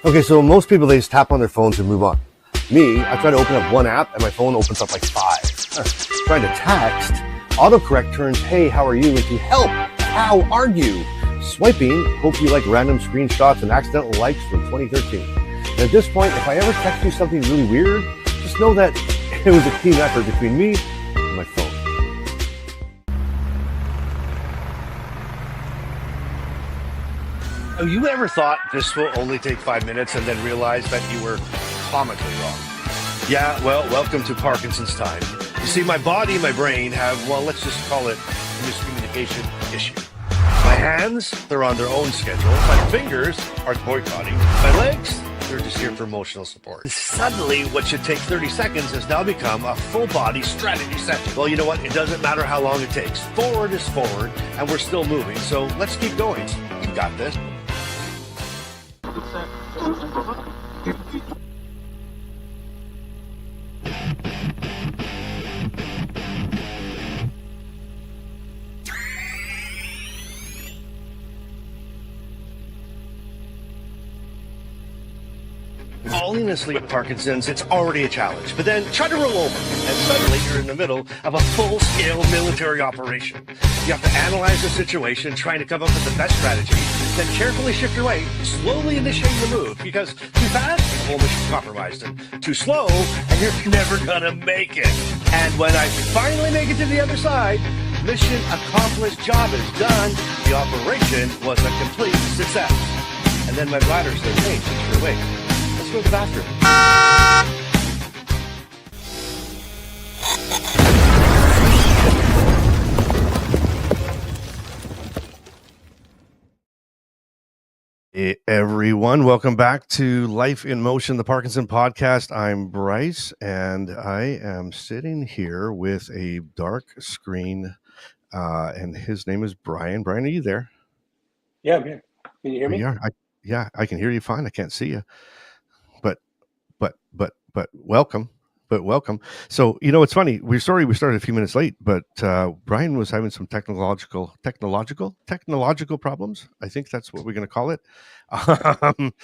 Okay, so most people, they just tap on their phones and move on. Me, I try to open up one app and my phone opens up like 5. Trying to text, autocorrect turns, hey, how are you, into help, how are you? Swiping, hope you like random screenshots and accidental likes from 2013. And at this point, if I ever text you something really weird, just know that it was a team effort between me and my phone. Have you ever thought this will only take 5 minutes and then realized that you were comically wrong? Yeah, well, welcome to Parkinson's time. You see, my body and my brain have, well, let's just call it a miscommunication issue. My hands, they're on their own schedule. My fingers are boycotting. My legs, they're just here for emotional support. Suddenly, what should take 30 seconds has now become a full-body strategy session. Well, you know what? It doesn't matter how long it takes. Forward is forward, and we're still moving. So let's keep going. You got this. Falling asleep with Parkinson's, it's already a challenge. But then try to roll over, and suddenly you're in the middle of a full-scale military operation. You have to analyze the situation, trying to come up with the best strategy, then carefully shift your weight, slowly initiating the move, because too fast, the whole mission's compromised, and too slow, and you're never gonna make it. And when I finally make it to the other side, mission accomplished, job is done, the operation was a complete success. And then my bladder says, hey, since you're awake, let's go to the bathroom. Hey everyone, welcome back to Life in Motion, the Parkinson podcast. I'm Bryce, and I am sitting here with a dark screen, and his name is Brian. Brian, are you there? Yeah, I'm here. Can you hear me? I can hear you fine. I can't see you, but welcome. But welcome. So, you know, it's funny. We're sorry we started a few minutes late, but Brian was having some technological problems. I think that's what we're going to call it.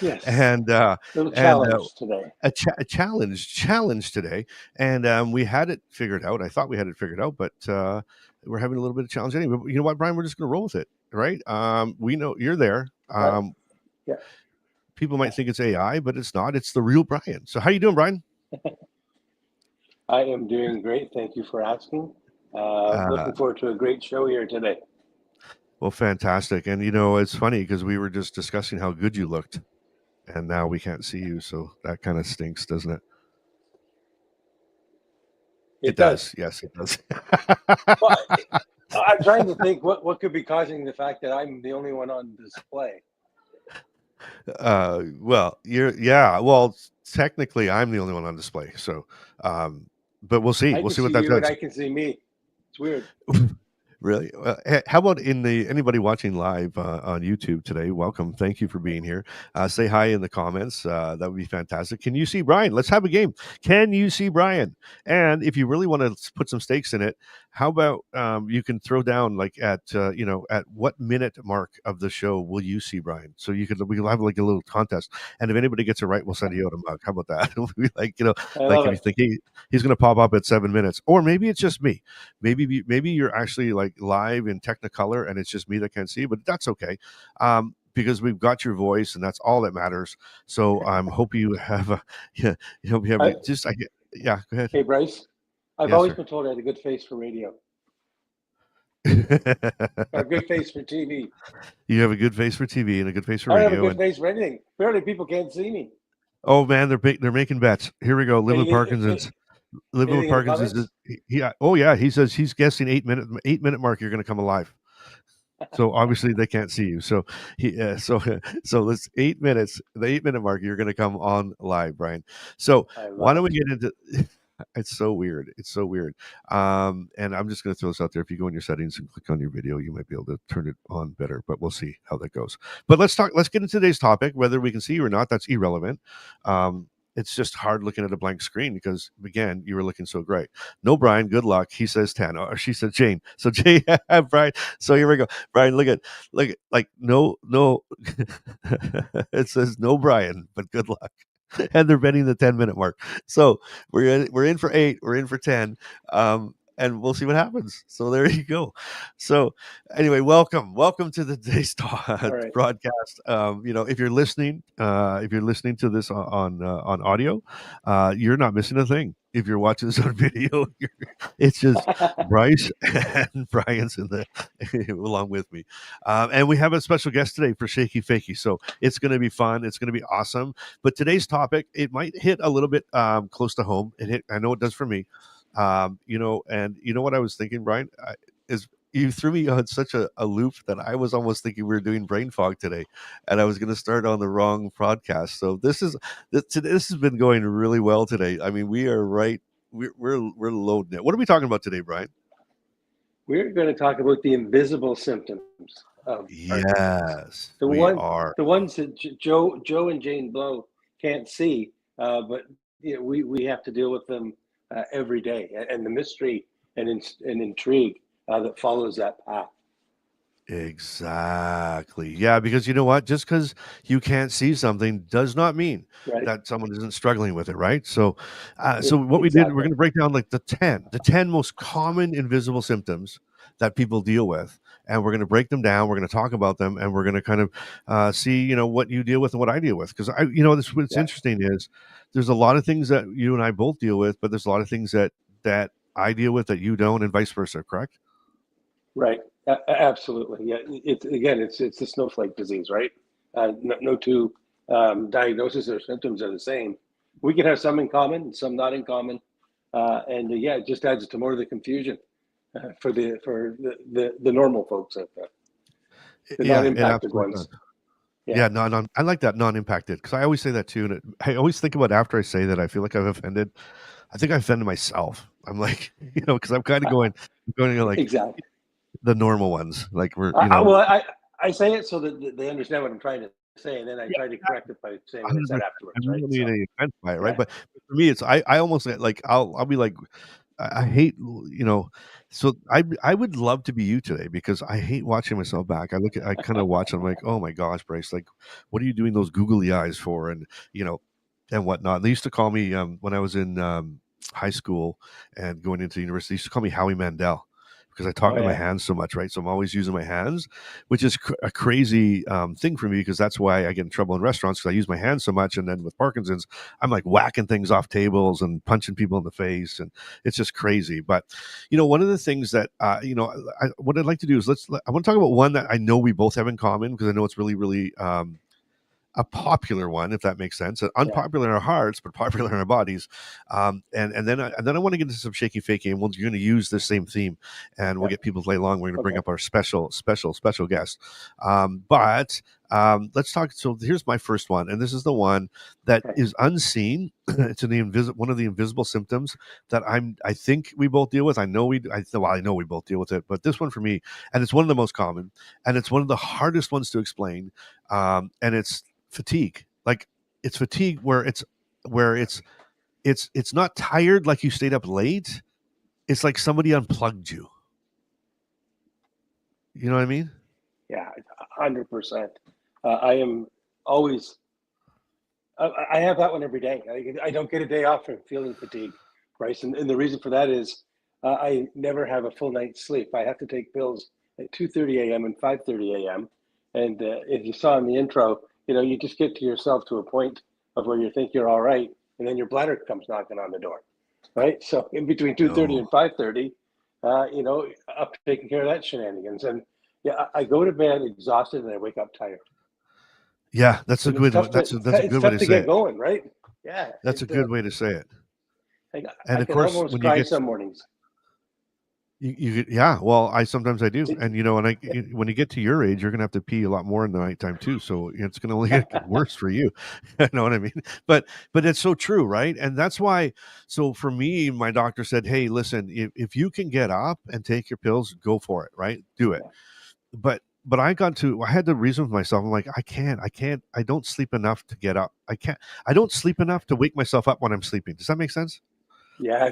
Yes. And little challenge today. A challenge today, and we had it figured out. I thought we had it figured out, but we're having a little bit of challenge anyway. But you know what, Brian? We're just going to roll with it, right? We know you're there. Yeah. People might think it's AI, but it's not. It's the real Brian. So, how you doing, Brian? I am doing great. Thank you for asking. Looking forward to a great show here today. Well, fantastic. And, you know, it's funny because we were just discussing how good you looked, and now we can't see you. So that kind of stinks, doesn't it? It does. Yes, it does. Well, I'm trying to think what could be causing the fact that I'm the only one on display. Well, technically I'm the only one on display. So, but we'll see. We'll see what that does. I can see me. It's weird. Really? How about anybody watching live on YouTube today? Welcome. Thank you for being here. Say hi in the comments. That would be fantastic. Can you see Brian? Let's have a game. Can you see Brian? And if you really want to put some stakes in it, how about you can throw down like at what minute mark of the show will you see Brian? So we'll have like a little contest. And if anybody gets it right, we'll send you out a mug. How about that? It'll be like, if you think he's going to pop up at 7 minutes, or maybe it's just me. Maybe you're actually like live in Technicolor and it's just me that can't see, but that's okay. Because we've got your voice and that's all that matters. So hope you have go ahead. Hey, Bryce, I've always been told I had a good face for radio. A good face for TV. You have a good face for TV and a good face for radio. I have a good face for anything. Apparently people can't see me. Oh man, they're making bets. Here we go. Live with Parkinson's. Living with Parkinson's he says he's guessing 8 minute mark you're going to come alive. So obviously they can't see you. So so this 8 minutes, the 8 minute mark, you're going to come on live, Brian. So why don't we get into? It's so weird. And I'm just going to throw this out there. If you go in your settings and click on your video, you might be able to turn it on better, but we'll see how that goes. But let's get into today's topic. Whether we can see you or not, that's irrelevant. it's just hard looking at a blank screen because, again, you were looking so great. No, Brian, good luck. He says 10, or she said Jane. So Jane, Brian. So here we go. Brian, look at like no. It says no, Brian, but good luck. And they're betting the 10-minute mark. So we're in for 8. We're in for 10. And we'll see what happens. So there you go. So anyway, welcome to the today's right. broadcast. If you're listening to this on audio, you're not missing a thing. If you're watching this on video, it's just Bryce and Brian's in the along with me, and we have a special guest today for Shaky Fakey. So it's going to be fun. It's going to be awesome. But today's topic, it might hit a little bit close to home. I know it does for me. And you know what I was thinking, Brian, is you threw me on such a loop that I was almost thinking we were doing brain fog today, and I was going to start on the wrong podcast. So this has been going really well today. I mean, we are right. We're loading it. What are we talking about today, Brian? We're going to talk about the invisible symptoms of Parkinson's. The ones that Joe and Jane Blow can't see, but we have to deal with them every day, and the mystery and intrigue that follows that path. Exactly. Yeah, because you know what? Just because you can't see something does not mean that someone isn't struggling with it, right? So, what we did, we're going to break down like the 10 most common invisible symptoms that people deal with, and we're going to break them down. We're going to talk about them, and we're going to kind of see, what you deal with and what I deal with. Because what's interesting is there's a lot of things that you and I both deal with, but there's a lot of things that I deal with that you don't, and vice versa. Correct? Right. Absolutely. Yeah. It's the snowflake disease, right? No two diagnoses or symptoms are the same. We can have some in common, some not in common, and it just adds to more of the confusion for the normal folks out there, the non-impacted ones. No, I like that non-impacted, because I always say that too, and I always think about after I say that, I feel like I've offended. I think I offended myself. I'm like, because I'm kind of going like exactly the normal ones, like we're I say it so that they understand what I'm trying to say, and then I try to correct it by saying what I said afterwards. I don't mean any offense by it, right? But for me, it's I almost like I'll be like, I hate, so I would love to be you today, because I hate watching myself back. I kind of watch, I'm like, oh my gosh, Bryce, like, what are you doing those googly eyes for? And and whatnot. They used to call me when I was in high school and going into university, they used to call me Howie Mandel, because I talk with my hands so much, right? So I'm always using my hands, which is a crazy thing for me, because that's why I get in trouble in restaurants, because I use my hands so much. And then with Parkinson's, I'm like whacking things off tables and punching people in the face, and it's just crazy. But one of the things that what I'd like to do is I want to talk about one that I know we both have in common, because I know it's really, really a popular one, if that makes sense. Unpopular in our hearts, but popular in our bodies. And then I want to get into some Shaky Fakey, and we're going to use the same theme, and we'll get people to play along. We're going to bring up our special guest. But let's talk. So here's my first one, and this is the one that is unseen. It's one of the invisible symptoms that I think we both deal with. I know we both deal with it, but this one for me, and it's one of the most common, and it's one of the hardest ones to explain. And it's fatigue. Like, it's fatigue where it's not tired like you stayed up late. It's like somebody unplugged you. You know what I mean? Yeah, 100%. I am always. I have that one every day. I don't get a day off from feeling fatigue, Bryce, and the reason for that is I never have a full night's sleep. I have to take pills at 2:30 a.m. and 5:30 a.m. And if you saw in the intro, you just get to yourself to a point of where you think you're all right, and then your bladder comes knocking on the door, right? So in between 2:30 and 5:30, up taking care of that shenanigans. And I go to bed exhausted and I wake up tired. Yeah, that's a good one. That's a good way to say get going, right? Yeah, that's a good way to say it. And of course, when you get some mornings. Well, sometimes I do, and when you get to your age, you're gonna have to pee a lot more in the nighttime too, so it's gonna only get worse for you. You know what I mean? But it's so true, right? And that's why. So for me, my doctor said, "Hey, listen, if you can get up and take your pills, go for it, right? Do it." But but I had to reason with myself. I'm like, I don't sleep enough to get up. I don't sleep enough to wake myself up when I'm sleeping. Does that make sense? Yeah,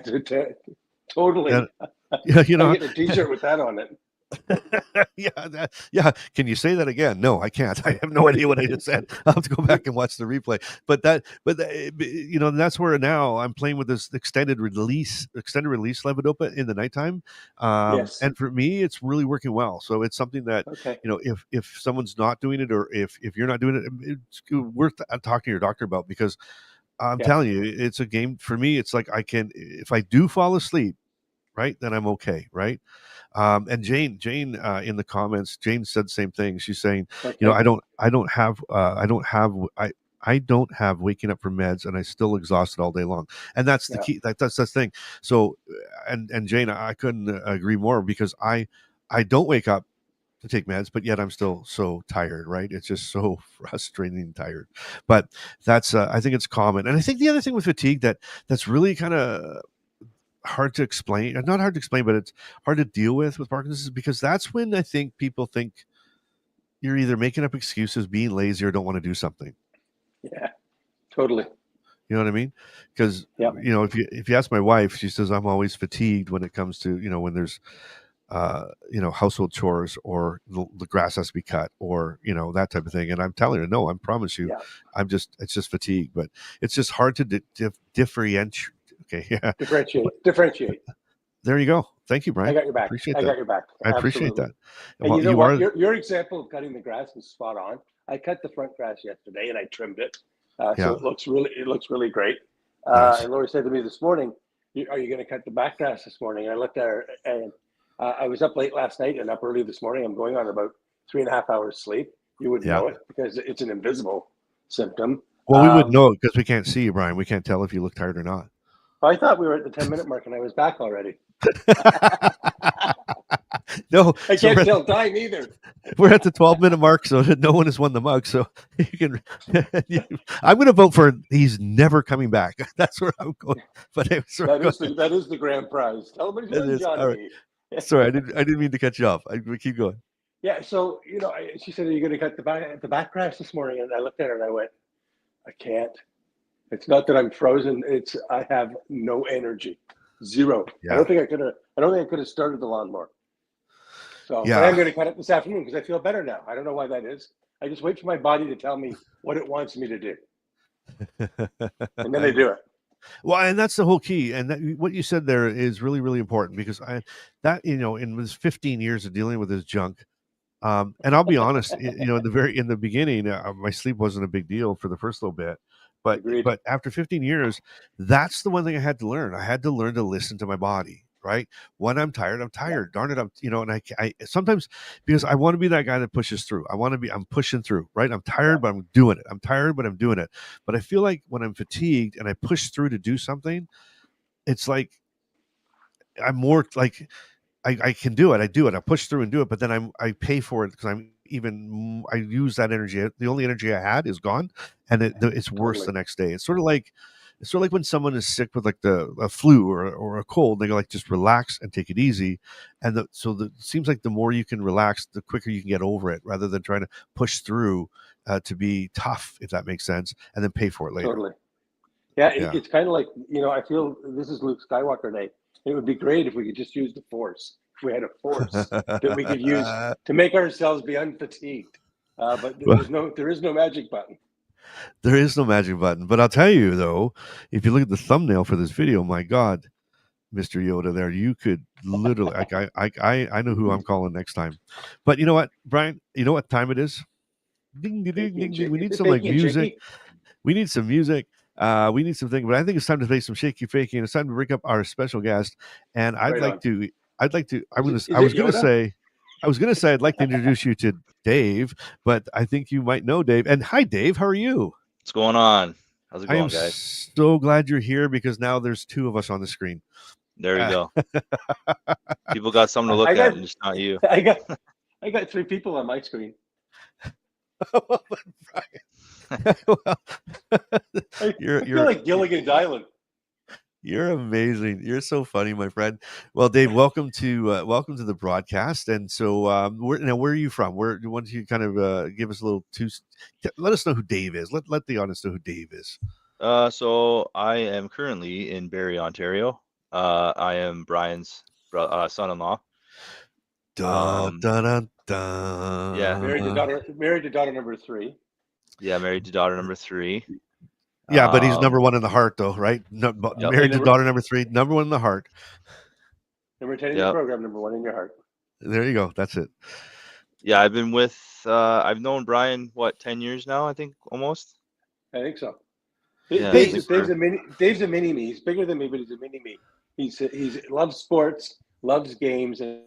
totally. And, yeah, I get a T-shirt with that on it. yeah. Can you say that again? No, I can't. I have no idea what I just said. I'll have to go back and watch the replay. But that's where now I'm playing with this extended release levodopa in the nighttime. Yes. And for me, it's really working well. So it's something that, Okay. if someone's not doing it, or if you're not doing it, it's worth talking to your doctor about, because I'm telling you, it's a game for me. It's like, if I do fall asleep, right, then I'm okay, right? And Jane, in the comments, Jane said the same thing. She's saying, Okay. I don't have waking up from meds, and I still exhausted all day long. And that's the key. That's the thing. So, and Jane, I couldn't agree more, because I don't wake up to take meds, but yet I'm still so tired, right? It's just so frustrating and tired. But that's, I think it's common. And I think the other thing with fatigue that's really kind of hard to explain, not hard to explain, but it's hard to deal with Parkinson's, because that's when I think people think you're either making up excuses, being lazy, or don't want to do something. Yeah, totally. You know what I mean? Because, if you ask my wife, she says, I'm always fatigued when it comes to, when there's, household chores, or the grass has to be cut, or, that type of thing. And I'm telling her, no, I promise you, it's just fatigue. But it's just hard to differentiate. Okay, yeah. Differentiate. There you go. Thank you, Brian. I got your back. Appreciate I that. got your back. I appreciate that. And well, you know what? Your example of cutting the grass is spot on. I cut the front grass yesterday, and I trimmed it, so it looks really great. Nice. And Lori said to me this morning, "Are you going to cut the back grass this morning?" And I looked at her, and I was up late last night and up early this morning. I'm going on about 3.5 hours sleep. You wouldn't know it, because it's an invisible symptom. Well, we wouldn't know it because we can't see you, Brian. We can't tell if you look tired or not. I thought we were at the 10-minute mark, and I was back already. No, I can't tell time either. We're at the 12-minute mark, so no one has won the mug. So you can. I'm going to vote for he's never coming back. That's where I'm going. But that is the grand prize. Television, Johnny. Right. Sorry, I didn't mean to cut you off. We keep going. Yeah. So she said, "Are you going to cut the back grass this morning?" And I looked at her and I went, "I can't. It's not that I'm frozen. It's I have no energy, zero. Yeah. I don't think I could have started the lawnmower. So I'm going to cut it this afternoon because I feel better now. I don't know why that is. I just wait for my body to tell me what it wants me to do, and then I do it. Well, and that's the whole key. And what you said there is really, really important, because in his 15 years of dealing with his junk, and I'll be honest, in the beginning, my sleep wasn't a big deal for the first little bit. But after 15 years, that's the one thing I had to learn. I had to learn to listen to my body, right? When I'm tired, I'm tired. Darn it, and I sometimes, because I want to be that guy that pushes through. I'm pushing through, right? I'm tired, but I'm doing it. I'm tired, but I'm doing it. But I feel like when I'm fatigued and I push through to do something, it's like I'm more like I can do it. I do it. I push through and do it. But then I pay for it because I use that energy. The only energy I had is gone, and it's worse the next day. It's sort of like when someone is sick with like a flu or a cold. They go like, just relax and take it easy, and it seems like the more you can relax, the quicker you can get over it, rather than trying to push through to be tough, if that makes sense, and then pay for it later. Totally. Yeah, it's kind of like, I feel this is Luke Skywalker Day. It would be great if we could just use the Force. If we had a force that we could use to make ourselves be unfatigued. But there is no magic button. There is no magic button. But I'll tell you, though, if you look at the thumbnail for this video, my God, Mr. Yoda there, you could literally, I know who I'm calling next time. But you know what, Brian? You know what time it is? Ding, ding, ding, ding, ding. We need some music. We need some music. We need something, but I think it's time to play some Shaky Fakey, and it's time to bring up our special guest. And I was going to say I'd like to introduce you to Dave, but I think you might know Dave. And hi, Dave. How are you? What's going on? How's it going, guys? I am so glad you're here, because now there's two of us on the screen. There you go. People got something to look at, and it's not you. I got 3 people on my screen. You're like Gilligan's Island. You're amazing. You're so funny, my friend. Well, Dave, welcome to the broadcast. And so, where are you from? Why don't you kind of give us a little let us know who Dave is. Let the audience know who Dave is. So I am currently in Barrie, Ontario. I am Brian's son-in-law. Dun, dun, dun, Yeah. dun. Married to daughter number 3. Yeah, married to daughter number 3. Yeah, but he's number one in the heart, though, right? No, Yep. married to daughter number 3, number one in the heart. Number 10 in Yep. your program, number 1 in your heart. There you go. That's it. Yeah, I've known Brian, 10 years now, I think, almost. I think so. Yeah, Dave's a mini me. He's bigger than me, but he's a mini me. He loves sports, loves games, and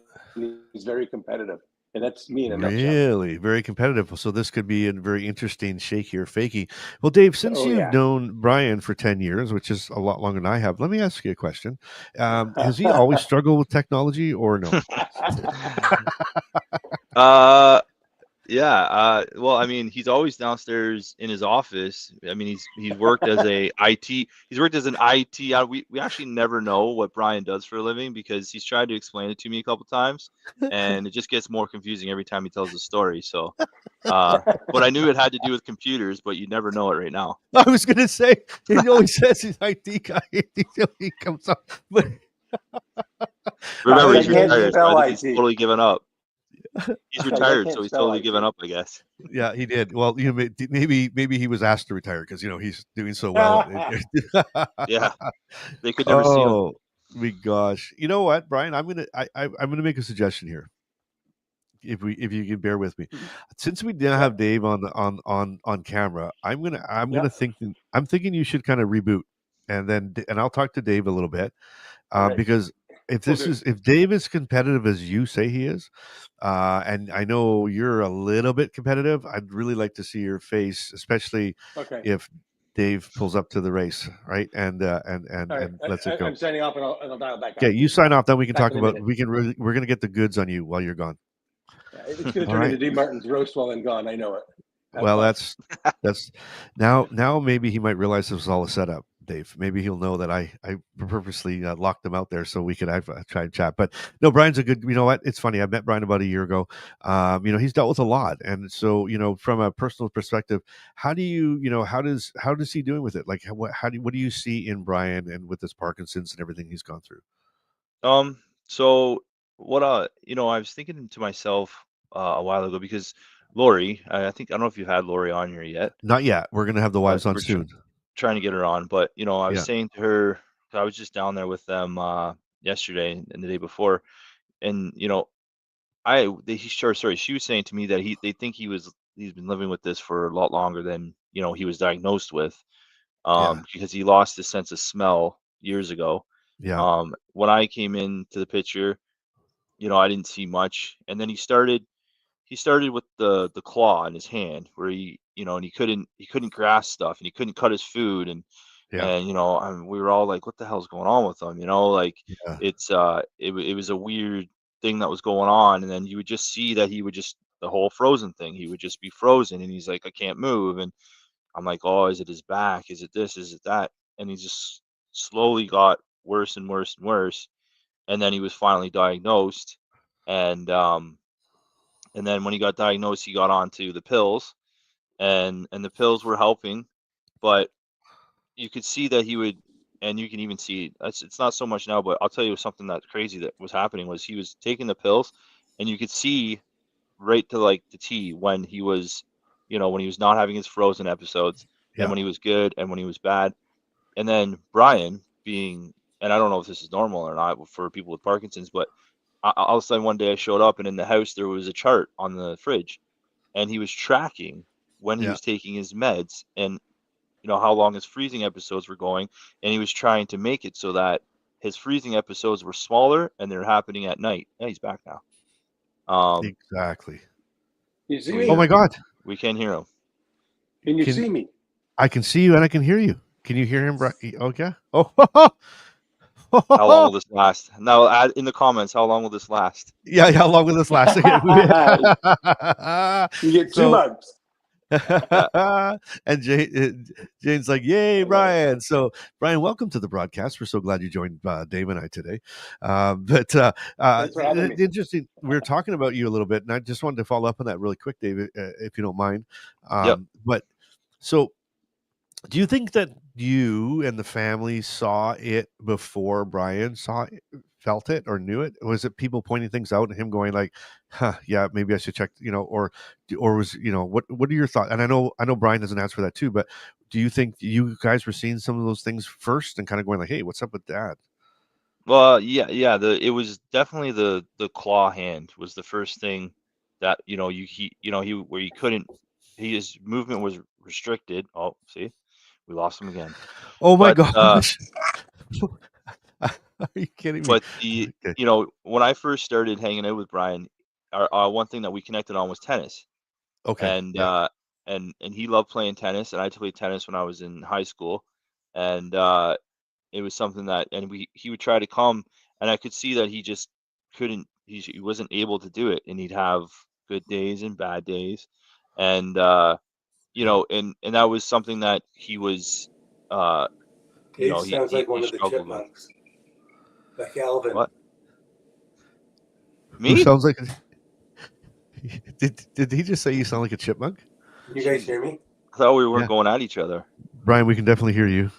he's very competitive. And that's me in a nutshell. Really, very competitive. So this could be a very interesting Shaky or Fakey. Well, Dave, since you've known Brian for 10 years, which is a lot longer than I have, let me ask you a question. Has he always struggled with technology or no? Yeah. Well, I mean, he's always downstairs in his office. I mean, he's worked as a IT. He's worked as an IT. We actually never know what Brian does for a living because he's tried to explain it to me a couple times, and it just gets more confusing every time he tells the story. So, but I knew it had to do with computers, but you never know it right now. I was going to say he always says he's IT guy. He comes up, but remember he's retired. So I think he's totally given up. He's retired, so he's totally given up, I guess. Yeah, he did. Well, maybe he was asked to retire because he's doing so well. Yeah, they could never see him. Oh my gosh! You know what, Brian? I'm gonna make a suggestion here. If you can bear with me, since we didn't have Dave on camera, I'm thinking you should kind of reboot, and I'll talk to Dave a little bit, because if Dave is competitive as you say he is, and I know you're a little bit competitive, I'd really like to see your face, especially if Dave pulls up to the race, right? And lets it go. I'm signing off, and I'll dial back. Okay, you sign off. Then we can talk about. We're gonna get the goods on you while you're gone. It's going to turn into D. Martin's roast while I'm gone. I know it. Well, that's now maybe he might realize this was all a setup, Dave. Maybe he'll know that I purposely locked him out there so we could try and chat. But no, Brian's a good. You know what? It's funny. I met Brian about a year ago. He's dealt with a lot, and so from a personal perspective, how does he doing with it? Like, what do you see in Brian and with his Parkinson's and everything he's gone through? So what I was thinking to myself a while ago, because Lori, I don't know if you've had Lori on here yet. Not yet. We're gonna have the wives on soon. Trying to get her on, but I was saying to her, I was just down there with them yesterday and the day before, and she was saying to me that they think he's been living with this for a lot longer than he was diagnosed with, because he lost his sense of smell years ago. Yeah. When I came into the picture, I didn't see much, and then he started with the claw in his hand, where he couldn't grasp stuff, and he couldn't cut his food, and we were all like, what the hell's going on with him? It was a weird thing that was going on, and then you would just see that he would just, the whole frozen thing, he would just be frozen, and he's like, I can't move, and I'm like, oh, is it his back? Is it this? Is it that? And he just slowly got worse and worse and worse, and then he was finally diagnosed, and then when he got diagnosed, he got onto the pills, and the pills were helping, but you could see that he would, and you can even see it's not so much now, but I'll tell you something that's crazy that was happening was he was taking the pills, and you could see right to like the T when he was, when he was not having his frozen episodes, and when he was good and when he was bad. And then Brian being, and I don't know if this is normal or not for people with Parkinson's, but all of a sudden one day I showed up, and in the house there was a chart on the fridge, and he was tracking when he was taking his meds, and how long his freezing episodes were going, and he was trying to make it so that his freezing episodes were smaller and they're happening at night. Yeah, he's back now. Exactly. You see me? Oh my God. We can't hear him. Can you see me? I can see you and I can hear you. Can you hear him? Okay. Oh. How long will this last? Now, add in the comments, how long will this last? Yeah, how long will this last? You get 2 months. And Jane's like, "Yay, Brian!" So, Brian, welcome to the broadcast. We're so glad you joined Dave and I today. Thanks for having me. Interesting. We were talking about you a little bit, and I just wanted to follow up on that really quick, Dave, if you don't mind. Yep. But so, do you think that you and the family saw it before Brian felt it, or knew it? Was it people pointing things out and him going like, "Huh, yeah, maybe I should check," or was what are your thoughts? And I know Brian has an answer for that too, but do you think you guys were seeing some of those things first and kind of going like, "Hey, what's up with Dad?" Well, yeah. It was definitely the claw hand was the first thing that he where he couldn't. His movement was restricted. Oh, see, we lost him again. Oh my But gosh! Are you kidding me? but the Okay. when I first started hanging out with Brian, our one thing that we connected on was tennis, Okay. and Yeah. and he loved playing tennis, and I played tennis when I was in high school, and it was something that, and he would try to come, and I could see that he just couldn't. He wasn't able to do it, and he'd have good days and bad days, and and that was something that he was, uh, Dave sounds like one he of the struggled with. chipmunks, like Alvin. What? Who Me? sounds like? Did he just say you sound like a chipmunk? Can you guys hear me? I thought we weren't Yeah. going at each other. Brian, we can definitely hear you.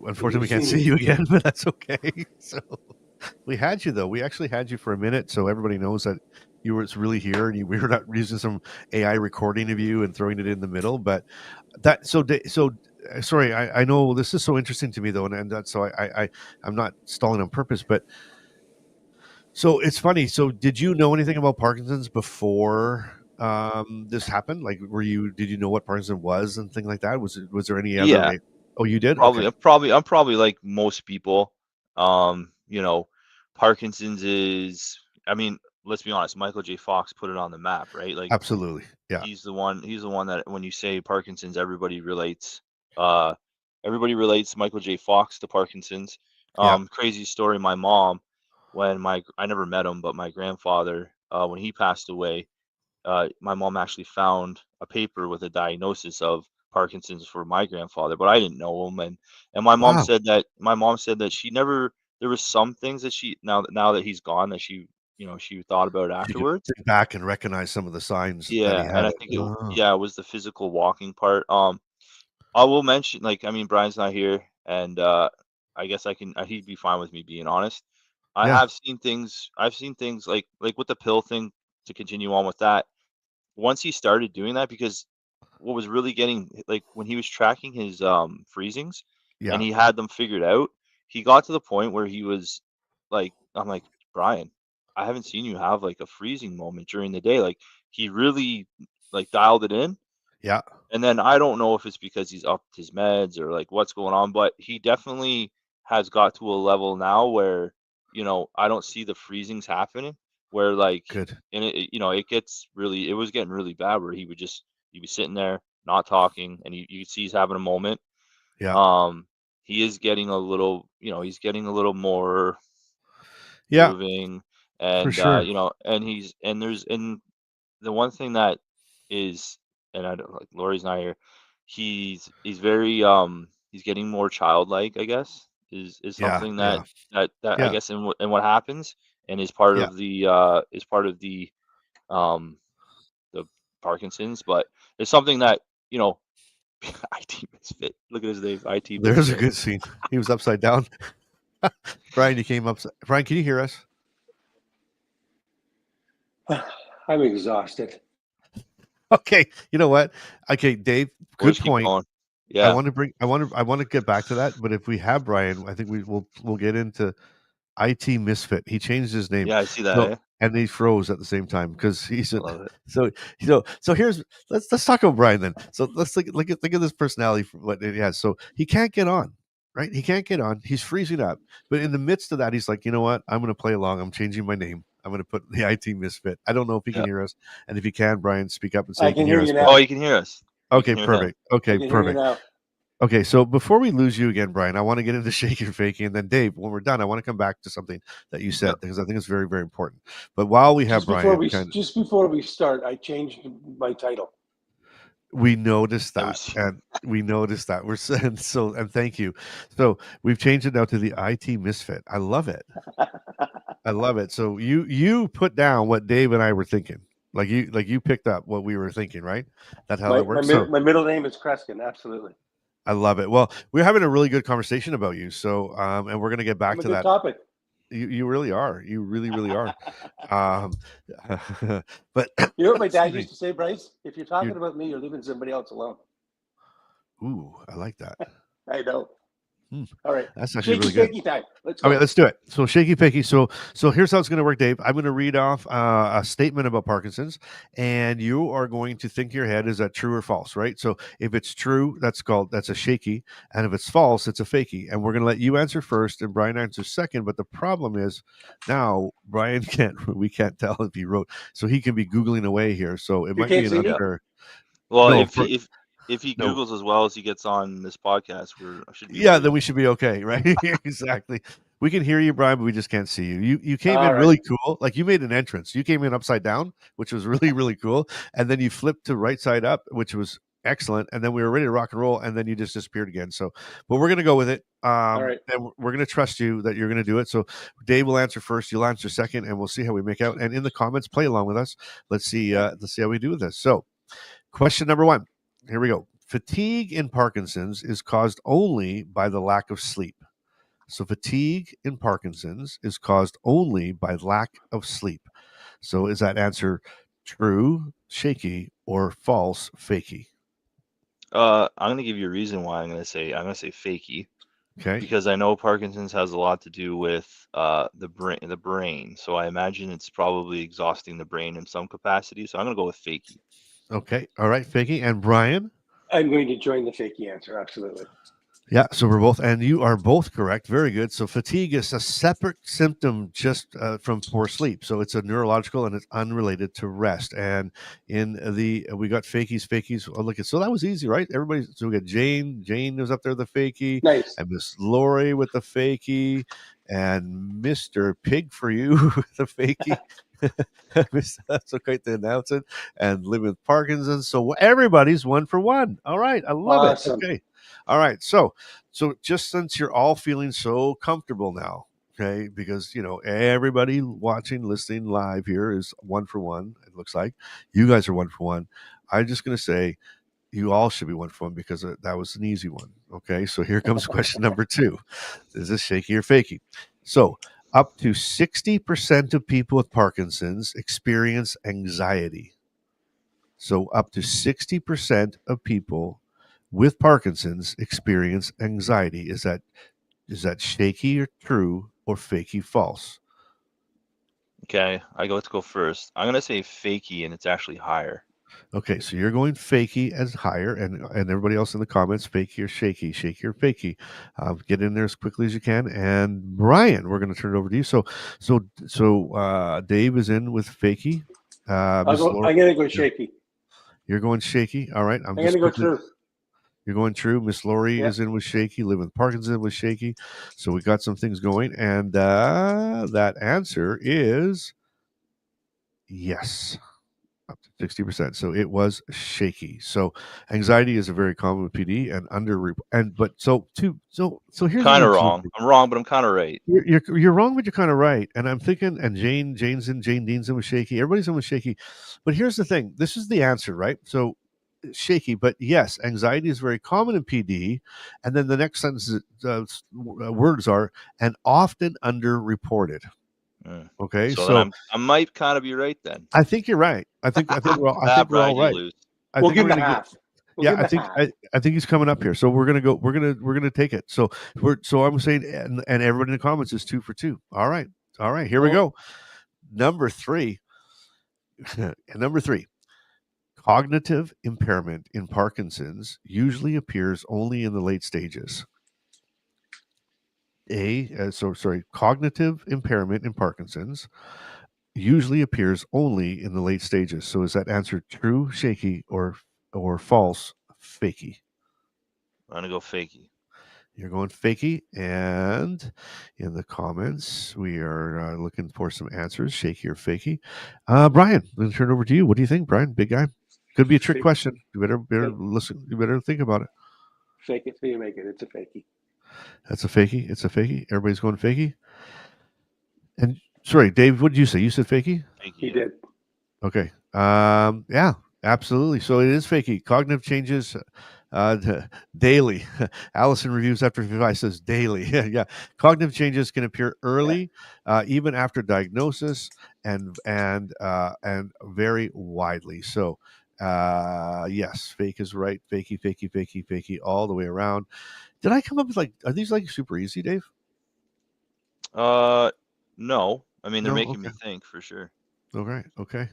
Unfortunately, we can't see you again, but that's okay. So we had you though. We actually had you for a minute, so everybody knows that you were really here, and we were not using some AI recording of you and throwing it in the middle. But sorry, I know this is so interesting to me though, and that's so I'm not stalling on purpose, but so it's funny. So did you know anything about Parkinson's before this happened? Like, did you know what Parkinson was and things like that? Was there any other Yeah, way? Oh, you did? probably. Okay. I'm probably like most people. You know, Parkinson's is. I mean, let's be honest. Michael J. Fox put it on the map, right? Like Absolutely. Yeah. he's the one. He's the one that when you say Parkinson's, Uh, everybody relates Michael J. Fox to Parkinson's. Yeah. Crazy story. My mom, I never met him, but my grandfather, when he passed away, my mom actually found a paper with a diagnosis of Parkinson's for my grandfather, but I didn't know him. And Wow. my mom said that she never. There was some things that she now that he's gone that she thought about You could afterwards. think back and recognize some of the signs that he Yeah, and had. I think Oh, it was the physical walking part. I will mention, like, I mean, Brian's not here, and I guess he'd be fine with me being honest. yeah. I've seen things like with the pill thing, to continue on with that. Once he started doing that, because what was really getting, like, when he was tracking his freezings and Yeah. he had them figured out, he got to the point where he was like, I'm like, Brian, I haven't seen you have like a freezing moment during the day. Like, he really like dialed it in. Yeah. And then I don't know if it's because he's upped his meds or like what's going on, but he definitely has got to a level now where, I don't see the freezings happening where like, Good. and it was getting really bad where he'd be sitting there not talking, and you could see he's having a moment. Yeah. Um, he is getting a little, he's getting a little more Yeah. moving, For and sure. and the one thing that is, and I don't, like, Lori's not here. He's very he's getting more childlike, I guess, is Yeah. something Yeah. that I Yeah. guess in what happens, and is part Yeah. of the um the Parkinson's, but it's something that, IT misfit. Look at his name, IT There's a misfit. good scene. He was upside down. Brian, you came up. Brian, can you hear us? I'm exhausted. Okay. You know what? Okay, Dave. We'll Good just keep point. going. I Yeah, want to bring. I want to get back to that. But if we have Brian, I think we'll get into IT Misfit. He changed his name. yeah, I see that. So Eh? and he froze at the same time because he's I a, love it. so so here's let's talk about Brian then. So let's look at this personality for what he has. So he can't get on, right? He can't get on. He's freezing up. But in the midst of that, he's like, you know what? I'm going to play along. I'm changing my name. I'm going to put the IT Misfit. I don't know if he can Yeah. hear us, and if he can, Brian, speak up and say I you can can hear hear us. you But Oh, now. you can hear us. We can okay, hear him. perfect. I Okay, can hear you perfect. now. Okay, so before we lose you again, Brian, I want to get into Shaky or Fakey, and then Dave, when we're done, I want to come back to something that you said Yep. because I think it's very, very important. But while we have Brian, Just before we start, I changed my title. we noticed Yeah, that, and we noticed that we're saying so, and thank you. So we've changed it now to the IT Misfit. I love it. I love it. So you put down what Dave and I were thinking. Like you picked up what we were thinking, right? That's how that works. So My middle name is Kreskin. Absolutely. I love it. Well, we're having a really good conversation about you. So and we're gonna get back I'm a to good that. topic. You really are. You really, really are. Um, but You know what my dad excuse me. used to say, Bryce? If you're talking You- about me, you're leaving somebody else alone. Ooh, I like that. I know. Hmm. All right. That's actually Shaky really good. Fakey time. Let's Okay, go. let's do it. So shaky picky. So here's how it's going to work, Dave. I'm going to read off a statement about Parkinson's, and you are going to think in your head, is that true or false, right? So if it's true, that's a shaky, and if it's false, it's a fakey. And we're going to let you answer first, and Brian answers second. But the problem is now Brian we can't tell if he wrote, so he can be googling away here. So it You might be can't an see me? unfair. Well, No, if he no. Googles as well as he gets on this podcast, I should be Yeah, good. then we should be okay, right? Exactly. We can hear you, Brian, but we just can't see you. You came All in right. really cool. Like you made an entrance. You came in upside down, which was really, really cool. And then you flipped to right side up, which was excellent. And then we were ready to rock and roll, and then you just disappeared again. So, but we're gonna go with it. All right. And we're gonna trust you that you're gonna do it. So Dave will answer first, you'll answer second, and we'll see how we make out. And in the comments, play along with us. Let's see how we do with this. So question number one. Here we go. Fatigue in Parkinson's is caused only by the lack of sleep. So, fatigue in Parkinson's is caused only by lack of sleep. So, is that answer true, shaky, or false, fakey? I'm gonna give you a reason why I'm gonna say fakey, Okay. because I know Parkinson's has a lot to do with the brain. So I imagine it's probably exhausting the brain in some capacity. So I'm gonna go with fakey. Okay. All right. Fakey. And Brian? I'm going to join the Fakey answer. Absolutely. Yeah, so we're both, and you are both correct. Very good. So fatigue is a separate symptom just from poor sleep. So it's a neurological and it's unrelated to rest. And we got fakies. Oh, look, so that was easy, right? Everybody. So we got Jane was up there, the fakey, Nice. and Miss Lori with the fakey, and Mr. Pig for you with the fakey. That's quite the announcement. And live with Parkinson's. So everybody's one for one. All right, I love Awesome. it. Okay. All right. So just since you're all feeling so comfortable now, okay, because everybody watching, listening live here is one for one. It looks like you guys are one for one. I'm just going to say you all should be one for one because that was an easy one. Okay. So here comes question number two. Is this shaky or fakey? So up to 60% of people with Parkinson's experience anxiety. So up to 60% of people with Parkinson's experience anxiety. Is that shaky or true or fakey false? Okay, let's go first. I'm gonna say fakey, and it's actually higher. Okay, so you're going fakey as higher, and everybody else in the comments, fakey or shaky or fakey. Get in there as quickly as you can. And Brian, we're going to turn it over to you. So Dave is in with fakey. I'm going to go Shaky. You're going shaky. All right, I'm going to go true. You're going true. Miss Lori Yeah. is in with shaky. Live with Parkinson with shaky. So we got some things going, and that answer is yes, up to 60%. So it was shaky. So anxiety is a very common PD and here's Kind the of thing, wrong. I'm wrong, but I'm kind of right. You're wrong, but you're kind of right. And I'm thinking, and Jane Dean's in with shaky. Everybody's in with shaky. But here's the thing. This is the answer, right? So shaky, but yes, anxiety is very common in PD. And then the next sentence words are and often underreported. Okay, So then I might kind of be right then. I think you're right. I think we're all right. Lose. We'll give him a half. I think he's coming up here. So we're gonna take it. So I'm saying, and everybody in the comments is 2 for 2. All right. Here we go. Number 3. Number 3. Cognitive impairment in Parkinson's usually appears only in the late stages. Cognitive impairment in Parkinson's usually appears only in the late stages. So is that answer true, shaky, or false, fakey? I'm gonna go Fakey. You're going Fakey, and in the comments, we are looking for some answers, Shaky or Fakey. Brian, I'm going to turn it over to you. What do you think, Brian? Big guy. Could be a trick Fake, question. You better fake, listen. You better think about it. fake it till you make it. It's a fakey. That's a Fakey. It's a Fakey. Everybody's going Fakey. And sorry, Dave, what did you say? You said Fakey? Fakey. He Yeah. did. Okay. Yeah, absolutely. So it is Fakey. Cognitive changes daily. Allison reviews after 55 says daily. Yeah. Cognitive changes can appear early, even after diagnosis, and very widely. So yes, fake is right. Fakey, fakey, fakey, fakey, all the way around. Did I come up with are these like super easy, Dave? No. I mean, they're No? making Okay. me think for sure. Okay. Okay.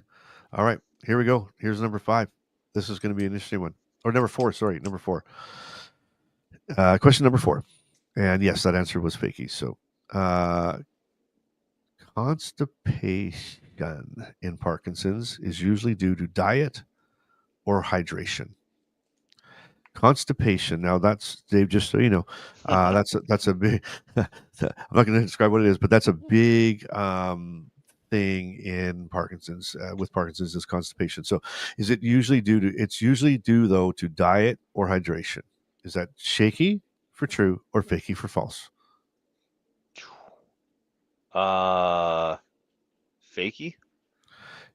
All right. Here we go. Here's number 5. This is going to be an interesting one. Or number 4. Sorry, number 4. Question number 4. And yes, that answer was fakey. So, constipation in Parkinson's is usually due to diet or hydration. Constipation. Now, that's Dave. Just so you know, that's a big. I'm not going to describe what it is, but that's a big thing in Parkinson's. With Parkinson's, is constipation. So, is it usually due to? It's usually due though to diet or hydration. Is that shaky for true or fakey for false? Fakey.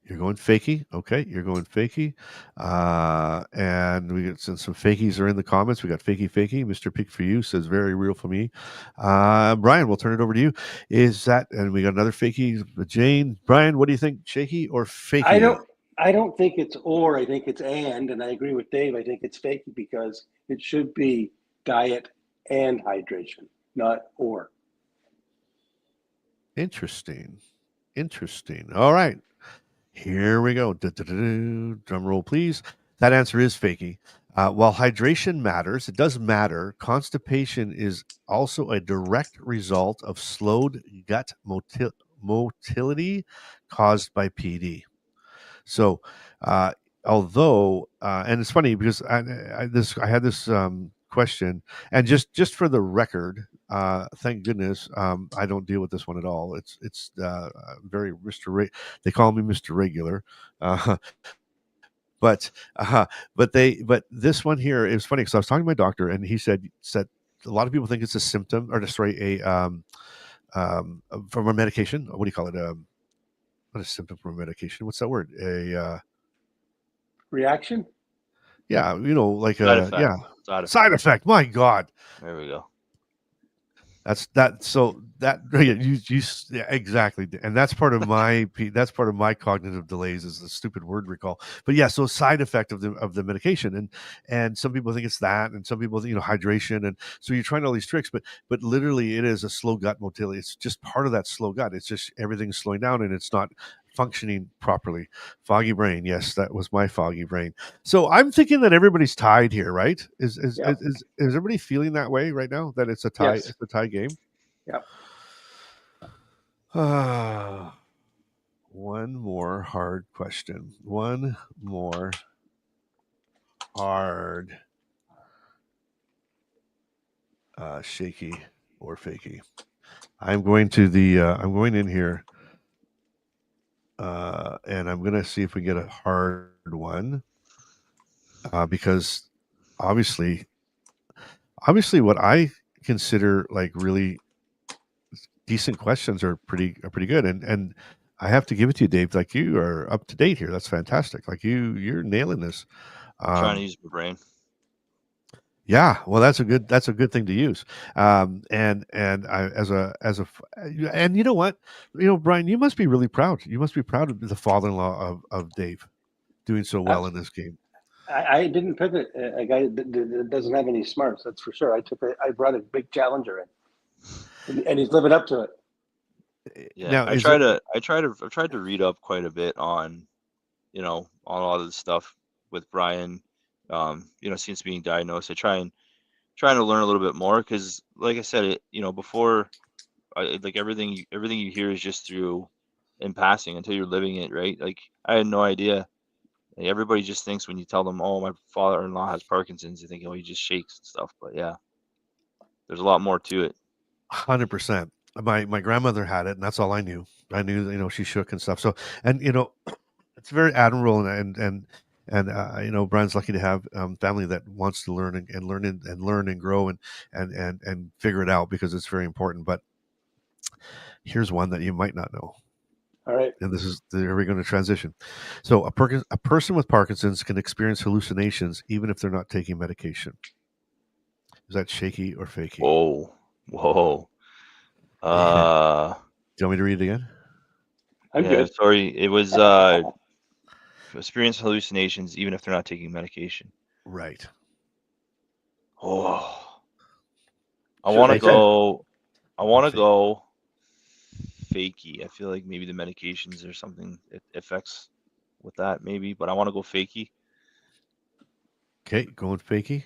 You're going fakey. Okay, you're going fakey. And we got some fakies are in the comments. We got fakey, fakey. Mr. Peak for you says very real for me. Brian, we'll turn it over to you. Is that, and we got another fakey, Jane. Brian, what do you think? Shaky or fakey? I don't think it's or. I think it's and I agree with Dave. I think it's fakey because it should be diet and hydration, not or. Interesting. Interesting. All right. Here we go. Drum roll, please. That answer is fakey. While hydration matters, it does matter. Constipation is also a direct result of slowed gut motility caused by PD. So, although, and it's funny because I had this question, and just for the record, thank goodness I don't deal with this one at all. It's very they call me Mr. Regular, uh, but but this one here is funny because I was talking to my doctor and he said a lot of people think it's a symptom or sorry from a medication. What do you call it? Not a symptom from a medication. What's that word? A Reaction? yeah, like Side effect. yeah, side effect. My God, There we go. that's that. So that you yeah, exactly, and that's part of my cognitive delays is the stupid word recall. But yeah, so side effect of the medication, and some people think it's that, and some people think, hydration, and so you're trying all these tricks, but literally it is a slow gut motility. It's just part of that slow gut. It's just everything's slowing down, and it's not functioning properly. Foggy brain. Yes, that was my foggy brain. So I'm thinking that everybody's tied here, right? Is everybody feeling that way right now? That it's a tie? Yes. It's a tie game. Yep. One more hard question. One more hard shaky or fakey. I'm going in here. And I'm going to see if we get a hard one because obviously what I consider like really decent questions are pretty good. And I have to give it to you, Dave. Like you are up to date here. That's fantastic. Like you're nailing this. Trying to use my brain. Yeah, well, that's a good thing to use. And I and you know what, Brian, you must be really proud. You must be proud of the father-in-law of Dave doing so well in this game. I didn't pick a guy that doesn't have any smarts. That's for sure. I brought a big challenger in, and he's living up to it. Yeah, Now, I've tried to read up quite a bit on, on a lot of the stuff with Brian. Since being diagnosed, trying to learn a little bit more because, like I said, before, like everything you hear is just through in passing until you're living it, right? Like I had no idea, Like, everybody just thinks when you tell them, "Oh, my father-in-law has Parkinson's," you think, "Oh, he just shakes and stuff." But yeah, there's a lot more to it. 100%. My grandmother had it, and that's all I knew. I knew, she shook and stuff. So, and it's very admirable, and Brian's lucky to have family that wants to learn and learn and grow and figure it out, because it's very important. But here's one that you might not know. All right. And here we're going to transition. So a person with Parkinson's can experience hallucinations even if they're not taking medication. Is that shaky or fakey? Whoa. Do you want me to read it again? I'm yeah, good. sorry. It was experience hallucinations even if they're not taking medication. Right. Oh. I Sure, want to they said. go Fakey. go fakey. I feel like maybe the medications or something it affects with that, maybe, but I want to go fakey. Okay, going fakey.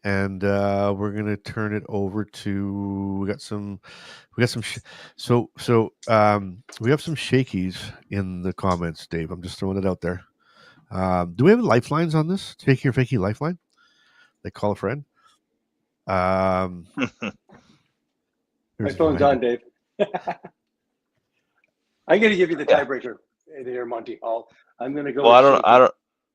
And we're gonna turn it over to we have some we have some shakies in the comments, Dave. I'm just throwing it out there. Do we have lifelines on this? Shaky or fakey lifeline? They call a friend. My phone's on, Dave. I'm going to give you the tiebreaker there, Monty Hall. I'm going to go. Well, I don't shaky.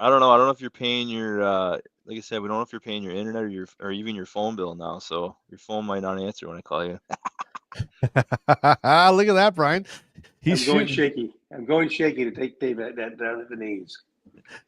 I don't know. I don't know if you're paying your like I said, we don't know if you're paying your internet or even your phone bill now. So your phone might not answer when I call you. Look at that, Brian. I'm going shaky. I'm going shaky to take Dave at the knees.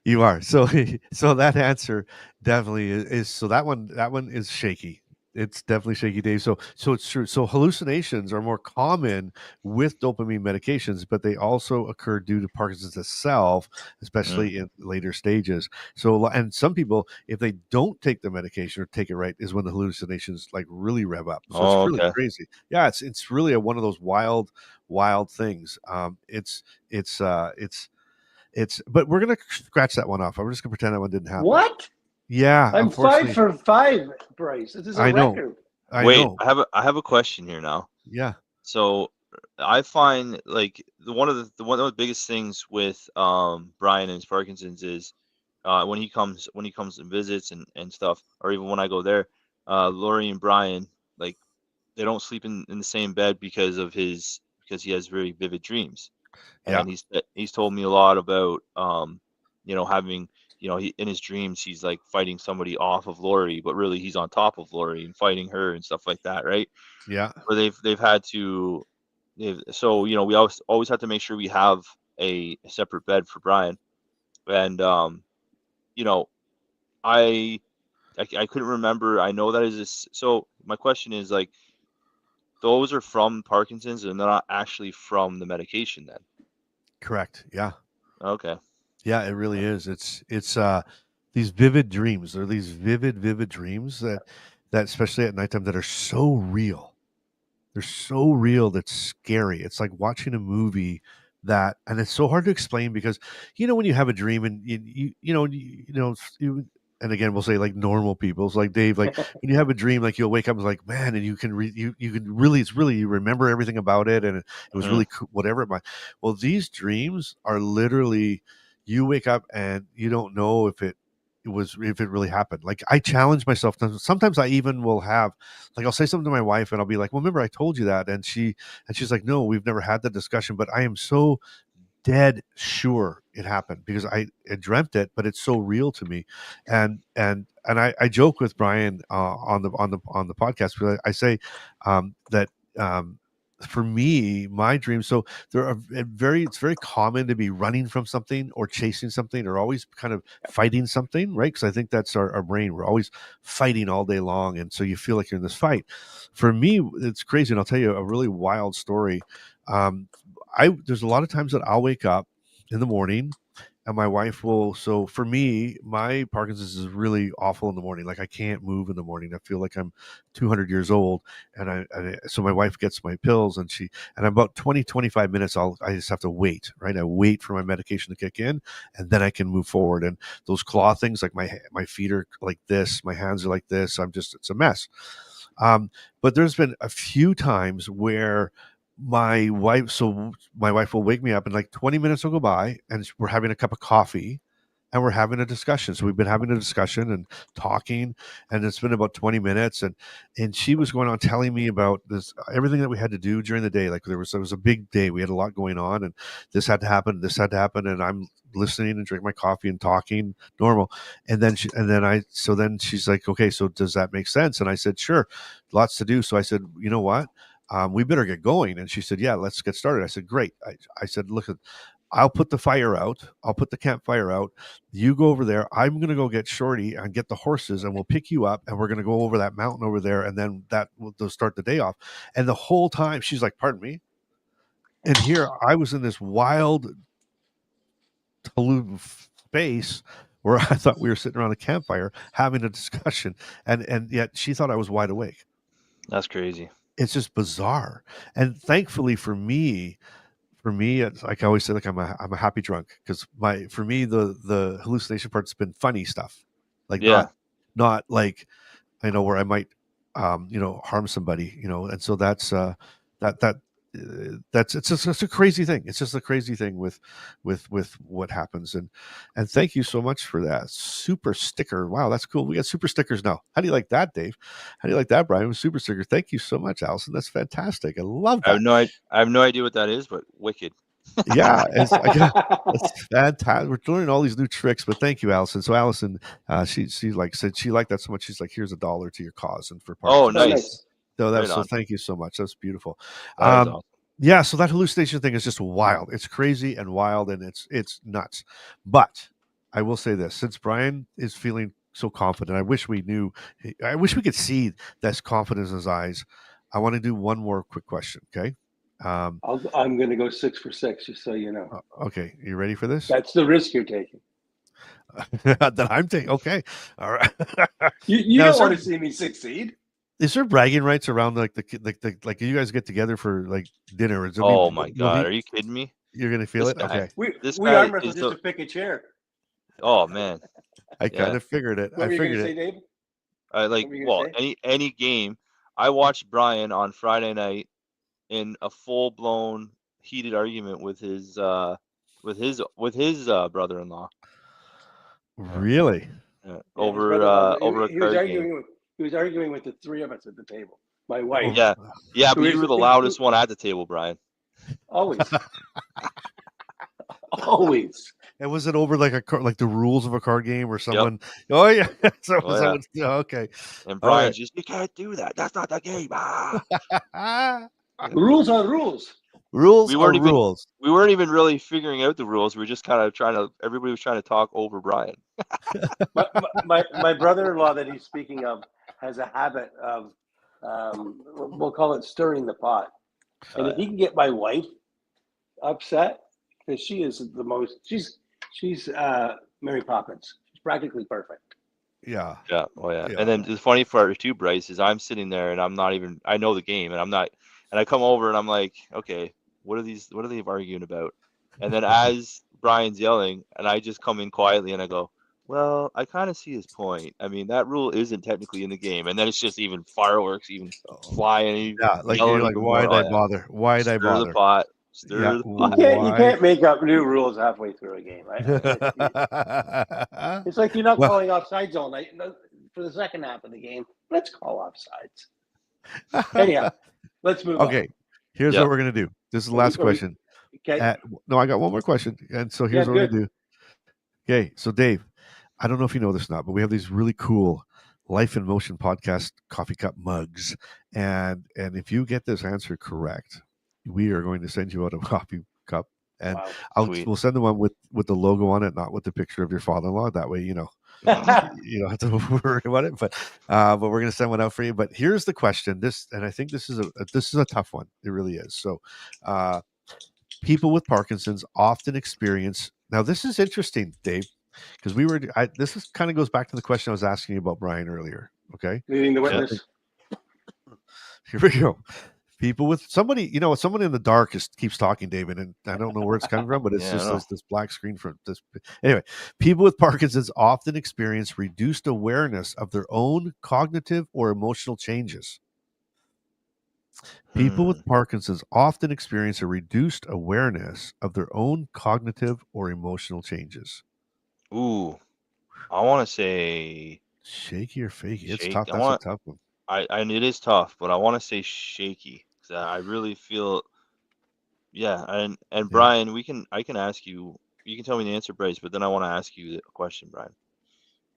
You are. So that answer definitely is so that one is shaky. It's definitely shaky, Dave. So it's true. So hallucinations are more common with dopamine medications, but they also occur due to Parkinson's itself, especially in later stages. So, and some people, if they don't take the medication or take it right, is when the hallucinations like really rev up. So it's really Okay. crazy. Yeah, it's really one of those wild things. But we're gonna scratch that one off. I'm just gonna pretend that one didn't happen. What? Yeah, I'm 5 for 5, Bryce. This is a record. Wait, I have a question here now. Yeah. So I find like one of the biggest things with Brian and his Parkinson's is when he comes and visits and stuff, or even when I go there, Lori and Brian, like, they don't sleep in the same bed because he has very vivid dreams. Yeah. And he's told me a lot about having, he, in his dreams he's like fighting somebody off of Lori, but really he's on top of Lori and fighting her and stuff like that, right? Yeah. Or they've had to so we always have to make sure we have a separate bed for Brian. And I couldn't remember. I know that is this. So my question is, like, those are from Parkinson's and they're not actually from the medication then? Correct. Yeah. Okay. Yeah, it really is. It's these vivid dreams. They're these vivid dreams that especially at nighttime that are so real. They're so real that's scary. It's like watching a movie and it's so hard to explain because when you have a dream and and again we'll say like normal people, it's like Dave, like when you have a dream, like you'll wake up and like, man, and you can you remember everything about it, and it was really cool, whatever it might. Well, these dreams are literally, you wake up and you don't know if it really happened. Like, I challenge myself. Sometimes I even will have, like, I'll say something to my wife and I'll be like, well, remember I told you that? And she's like, no, we've never had that discussion, but I am so dead sure it happened because I dreamt it, but it's so real to me. And I joke with Brian on the podcast, because I say that for me, my dreams, so it's very common to be running from something or chasing something or always kind of fighting something, right? Because I think that's our brain. We're always fighting all day long, and so you feel like you're in this fight. For me, it's crazy, and I'll tell you a really wild story. There's a lot of times that I'll wake up in the morning and my wife will. So for me, my Parkinson's is really awful in the morning. Like, I can't move in the morning. I feel like I'm 200 years old. And so my wife gets my pills and about 25 minutes, I just have to wait, right? I wait for my medication to kick in and then I can move forward. And those claw things, like my feet are like this, my hands are like this. It's a mess. But there's been a few times where my wife will wake me up and like 20 minutes will go by and we're having a cup of coffee and we're having a discussion. So we've been having a discussion and talking, and it's been about 20 minutes. And she was going on telling me about this, everything that we had to do during the day. Like there was a big day. We had a lot going on, and this had to happen, and I'm listening and drinking my coffee and talking normal. And then she's like, okay, so does that make sense? And I said, sure, lots to do. So I said, you know what? We better get going. And she said, yeah, let's get started. I said, great. I said, look, I'll put the fire out. I'll put the campfire out. You go over there. I'm going to go get Shorty and get the horses, and we'll pick you up, and we're going to go over that mountain over there, and then that will start the day off. And the whole time she's like, pardon me. And here I was in this wild space where I thought we were sitting around a campfire having a discussion, and yet she thought I was wide awake. That's crazy. It's just bizarre. And thankfully for me, it's like I always say, like I'm a happy drunk, because for me the hallucination part's been funny stuff, like not like I know where I might harm somebody, and so that's it's just a crazy thing. It's just a crazy thing with what happens. And thank you so much for that super sticker. Wow, that's cool. We got super stickers now. How do you like that, Dave? How do you like that, Brian? With super stickers. Thank you so much, Allison. That's fantastic. I love that. I have no idea what that is, but wicked. Yeah, it's fantastic. We're learning all these new tricks, but thank you, Allison. So Allison, she said she liked that so much. She's like, here's $1 to your cause and for Parkinson's. Oh, nice. So thank you so much. That's beautiful. Awesome. Yeah, so that hallucination thing is just wild. It's crazy and wild, and it's nuts. But I will say this: since Brian is feeling so confident, I wish we could see this confidence in his eyes. I want to do one more quick question. Okay. I'm going to go 6 for 6, just so you know. Okay, you ready for this? That's the risk you're taking. That I'm taking. Okay, all right. You don't want to see me succeed. Is there bragging rights around like you guys get together for like dinner? Oh my God, are you kidding me? You're gonna feel it. Okay. We arm wrestle just to pick a chair. Oh man, I kind of figured it. What were you going to say, Dave? Any game. I watched Brian on Friday night in a full-blown heated argument with his brother-in-law. Really? Over a card game. He was arguing with the three of us at the table. My wife. Yeah, but you were the loudest one at the table, Brian. Always. Always. And was it over like the rules of a card game or someone? Yep. Oh yeah. Okay. And Brian's just, you can't do that. That's not the game. Rules are rules. Rules are rules. We weren't even really figuring out the rules. We were just kind of everybody was trying to talk over Brian. my brother-in-law that he's speaking of has a habit of, we'll call it stirring the pot. And if he can get my wife upset, because she is the most, she's Mary Poppins. She's practically perfect. Yeah. Yeah. Oh yeah. And then the funny part too, Bryce, is I'm sitting there and I know the game, and and I come over and I'm like, okay, what are they arguing about? And then as Brian's yelling, and I just come in quietly and I go, well, I kind of see his point. I mean, that rule isn't technically in the game. And then it's just even fireworks, even flying. Yeah, like you're like, why'd I bother? Why'd I bother? Stir the pot. You can't make up new rules halfway through a game, right? It's like you're not calling offsides all night. For the second half of the game, let's call offsides. Anyhow, let's move on. Okay, here's what we're going to do. This is the last question. Okay. No, I got one more question. And so here's what we're going to do. Okay, so Dave, I don't know if you know this or not, but we have these really cool Life in Motion podcast coffee cup mugs. And if you get this answer correct, we are going to send you out a coffee cup. And we'll send the one with the logo on it, not with the picture of your father-in-law. That way, you don't have to worry about it. But we're going to send one out for you. But here's the question. I think this is a tough one. It really is. So people with Parkinson's often experience. Now, this is interesting, Dave, because this kind of goes back to the question I was asking you about Brian earlier. Okay. Leading the witness. Here we go. People with someone in the dark keeps talking, David, and I don't know where it's coming from, but it's just this black screen from this. Anyway, people with Parkinson's often experience reduced awareness of their own cognitive or emotional changes. People Hmm. with Parkinson's often experience a reduced awareness of their own cognitive or emotional changes. Ooh, I want to say Shaky or fakey? It's shaky. tough. That's a tough one. And it is tough, but I want to say shaky because I really feel, yeah. And Yeah. Brian, I can ask you. You can tell me the answer, Bryce, but then I want to ask you a question, Brian.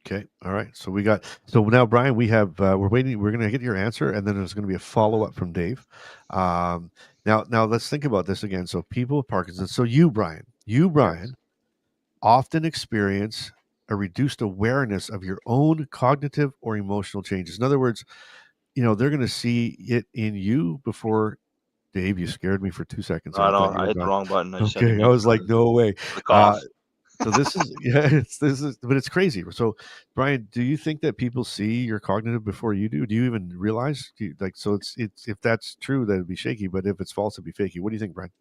Okay. All right. So now, Brian, we're waiting. We're going to get your answer, and then there's going to be a follow up from Dave. Um, now let's think about this again. So people with Parkinson's. So you, Yes. Brian, often experience a reduced awareness of your own cognitive or emotional changes. In other words, they're going to see it in you before. Dave, you scared me for 2 seconds there. I I thought know you I were hit the gone. wrong button. I just had to Okay, I mute was like, no way. the Uh, cough. so this is yeah, but it's crazy. So, Brian, do you think that people see your cognitive before you do? Do you even realize? So it's if that's true, that it'd be shaky. But if it's false, it'd be fakey. What do you think, Brian?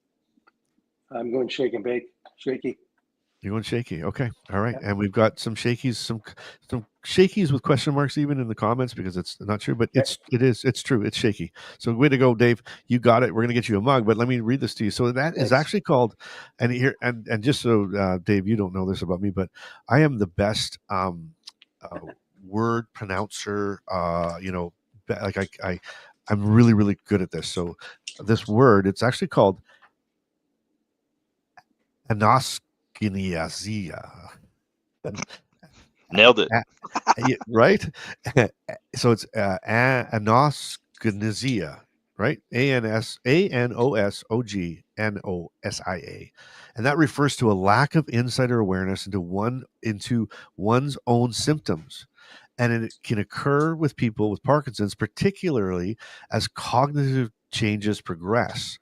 I'm going shake and bake. Shaky. You're going shaky. Okay. All right. Yeah. And we've got some shakies, some shakies with question marks even in the comments because it's not true, but Yeah. it's true. It's shaky. So way to go, Dave. You got it. We're gonna get you a mug, but let me read this to you. So that is Thanks. actually called, and here and just so Dave, you don't know this about me, but I am the best uh, word pronouncer. Like I'm really, really good at this. So this word, it's actually called anoskiniasia. Nailed it. Yeah, right? So it's anosognosia, right? Anosognosia, and that refers to a lack of insider awareness into one's own symptoms, and it can occur with people with Parkinson's, particularly as cognitive changes progress.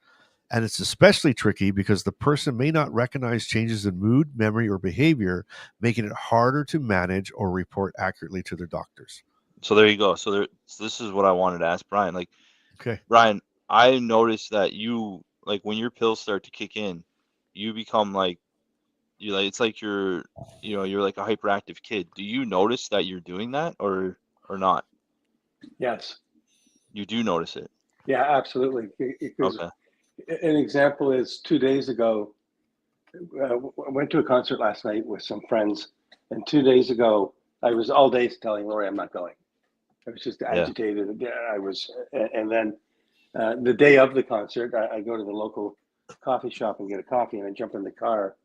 And it's especially tricky because the person may not recognize changes in mood, memory, or behavior, making it harder to manage or report accurately to their doctors. So there you go. So this is what I wanted to ask Brian. Like, Okay. Brian, I noticed that you, like, when your pills start to kick in, you become like, you like, it's like you're like a hyperactive kid. Do you notice that you're doing that, or not? Yes. You do notice it. Yeah, absolutely. Because Okay. an example is 2 days ago, I went to a concert last night with some friends, and 2 days ago, I was all day telling Lori I'm not going. I was just Yeah. agitated. Yeah, I was, and then the day of the concert, I go to the local coffee shop and get a coffee, and I jump in the car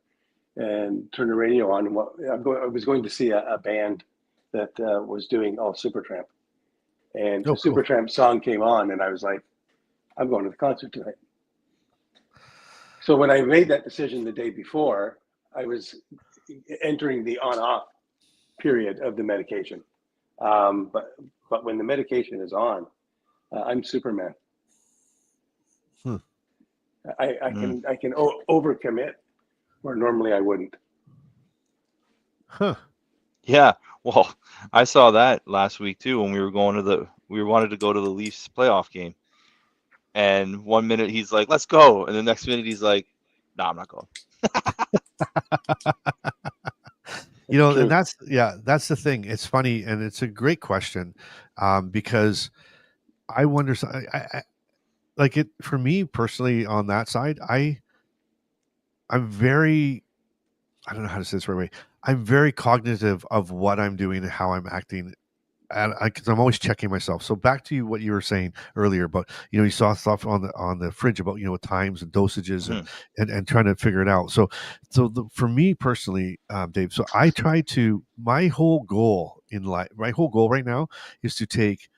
and turn the radio on. And I was going to see a band that was doing all Supertramp, and a Oh, cool. Supertramp song came on, and I was like, I'm going to the concert tonight. So when I made that decision the day before, I was entering the on-off period of the medication. But when the medication is on, I'm Superman. Hmm. I Mm. can overcommit where normally I wouldn't. Huh. Yeah. Well, I saw that last week too when we wanted to go to the Leafs playoff game. And 1 minute he's like, "Let's go," and the next minute he's like, "No, I'm not going." It's And true. that's the thing. It's funny, and it's a great question, because I wonder. I like it for me personally on that side. I'm very. I don't know how to say this the right way. I'm very cognitive of what I'm doing and how I'm acting, and because I'm always checking myself. So back to what you were saying earlier about, you saw stuff on the fridge about, times and dosages and Mhm. and trying to figure it out. For me personally, Dave, so I try to my whole goal in life, my whole goal right now is to take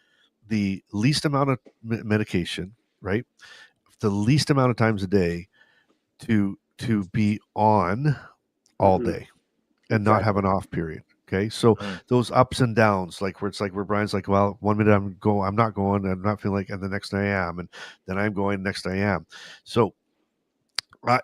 the least amount of medication, right, the least amount of times a day to be on all Hmm. day and not have Exactly. an off period. Okay. So Mm. those ups and downs, like where Brian's like, well, 1 minute I'm not going, I'm not feeling like, and the next day I am, and then I'm going, next day I am. So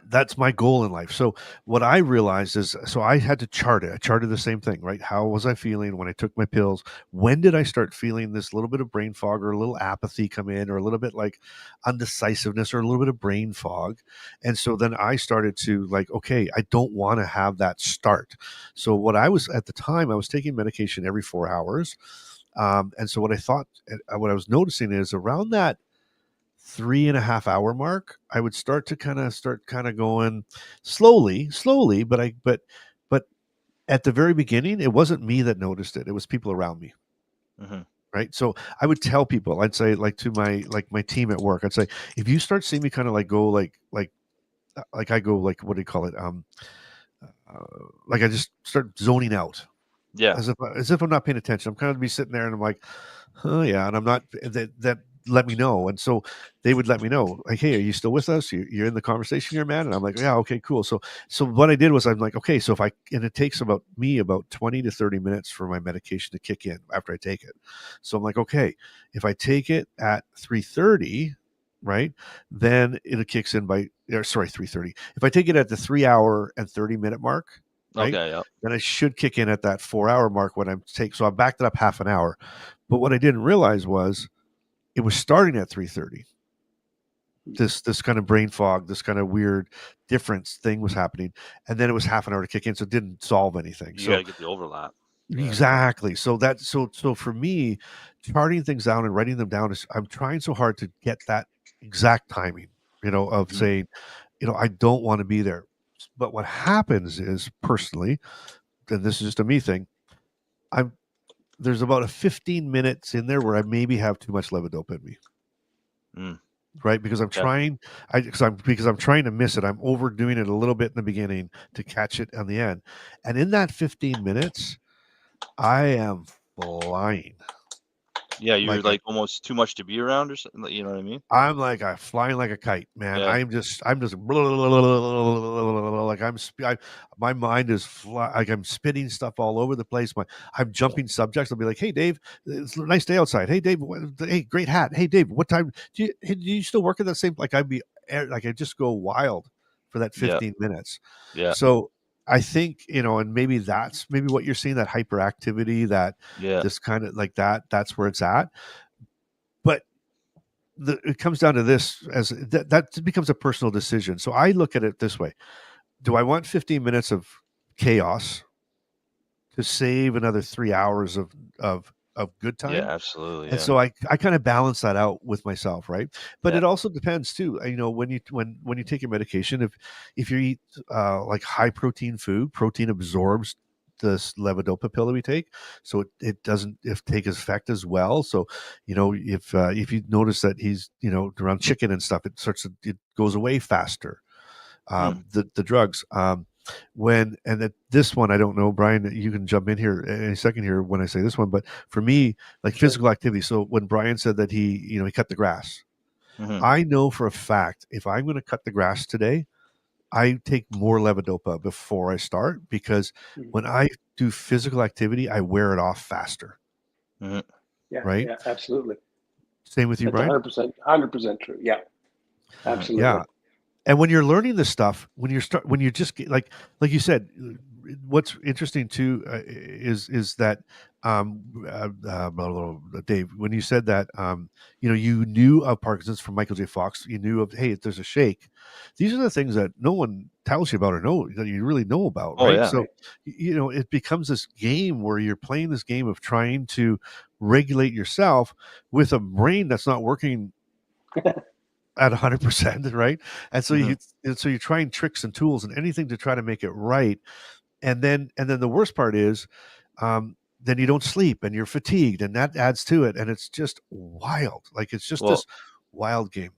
that's my goal in life. So what I realized is, so I had to chart it. I charted the same thing, right? How was I feeling when I took my pills? When did I start feeling this little bit of brain fog or a little apathy come in, or a little bit like undecisiveness or a little bit of brain fog? And so then I started to like, okay, I don't want to have that start. So what I was at the time, I was taking medication every 4 hours. And so what I thought, what I was noticing is around that 3.5 hour mark, I would start going slowly, but at the very beginning, it wasn't me that noticed it. It was people around me. Mm-hmm. Right. So I would tell people, I'd say like to my team at work, I'd say, if you start seeing me kind of like go like I go like, what do you call it? Like I just start zoning out Yeah. as if I'm not paying attention. I'm kind of be sitting there and I'm like, oh yeah. And I'm not that let me know. And so they would let me know, like, hey, are you still with us? You're in the conversation here, man. And I'm like, yeah, okay, cool. So what I did was I'm like, okay, so and it takes about 20 to 30 minutes for my medication to kick in after I take it. So I'm like, okay, if I take it at 3:30, right, then it kicks in by 3:30. If I take it at the 3 hour and 30 minute mark, right, Okay. Yeah. then I should kick in at that 4 hour mark when so I backed it up half an hour. But what I didn't realize was it was starting at 3:30. This kind of brain fog, this kind of weird difference thing was happening, and then it was half an hour to kick in, so it didn't solve anything. You So gotta get the overlap. Yeah. exactly. So for me, charting things down and writing them down is I'm trying so hard to get that exact timing, of Mhm. saying, I don't want to be there. But what happens is personally, and this is just a me thing, there's about a 15 minutes in there where I maybe have too much levodopa in me. Mm. Right, because I'm trying, because I'm trying to miss it. I'm overdoing it a little bit in the beginning to catch it on the end, and in that 15 minutes, I am flying. Yeah, you're like almost too much to be around, or something. You know what I mean? I'm flying like a kite, man. Yeah. I'm just like my mind is like I'm spitting stuff all over the place. I'm jumping subjects. I'll be like, "Hey, Dave, it's a nice day outside. Hey, Dave, hey, great hat. Hey, Dave, what time do you still work at that same?" Like I just go wild for that 15 minutes. Yeah. So I think and maybe that's what you're seeing, that hyperactivity, that this kind of like that's where it's at. But it comes down to this, as that becomes a personal decision. So I look at it this way: do I want 15 minutes of chaos to save another 3 hours of good Yeah. time? Absolutely. And Yeah. so I kind of balance that out with myself, right? But Yeah. it also depends too. When you take your medication, if you eat like high protein food, protein absorbs this levodopa pill that we take, so it doesn't take effect as well. So if you notice that he's around chicken and stuff, it goes away faster. The drugs. This one, I don't know, Brian, you can jump in here any second here when I say this one, but for me, like physical activity. So when Brian said that he cut the grass, I know for a fact if I'm going to cut the grass today, I take more levodopa before I start, because when I do physical activity, I wear it off faster. Mm-hmm. Yeah, right? yeah, absolutely. Same with you, That's Brian? 100% true. Yeah, absolutely. Yeah. And when you're learning this stuff, when you just get, like you said, what's interesting too is that Dave, when you said that you knew of Parkinson's from Michael J. Fox, you knew of, hey, there's a shake. These are the things that no one tells you about or that you really know about, right? Oh, yeah. So it becomes this game where you're playing this game of trying to regulate yourself with a brain that's not working at 100%, right? And so you're trying tricks and tools and anything to try to make it right. And then the worst part is, then you don't sleep and you're fatigued, and that adds to it. And it's just wild. Like it's just this wild game.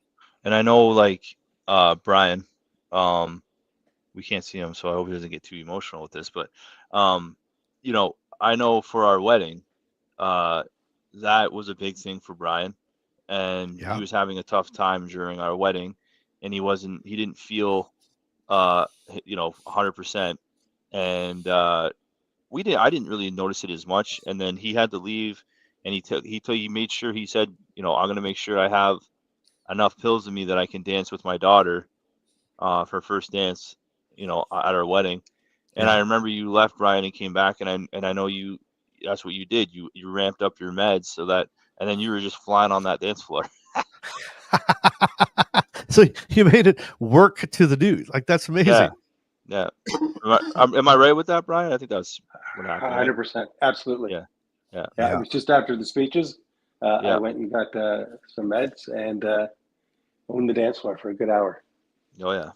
And I know, like Brian, we can't see him, so I hope he doesn't get too emotional with this. But I know for our wedding, that was a big thing for Brian. And he was having a tough time during our wedding, and he didn't feel 100%. And I didn't really notice it as much. And then he had to leave, and he made sure, he said, I'm going to make sure I have enough pills in me that I can dance with my daughter for her first dance, at our wedding. And I remember you left, Brian, and came back, and I know that's what you did. You ramped up your meds and then you were just flying on that dance floor. So you made it work to the dude. Like, that's amazing. Yeah. Am I right with that, Brian? I think that's what happened. 100%. Absolutely. Yeah. It was just after the speeches. I went and got some meds, and own the dance floor for a good hour. Oh yeah.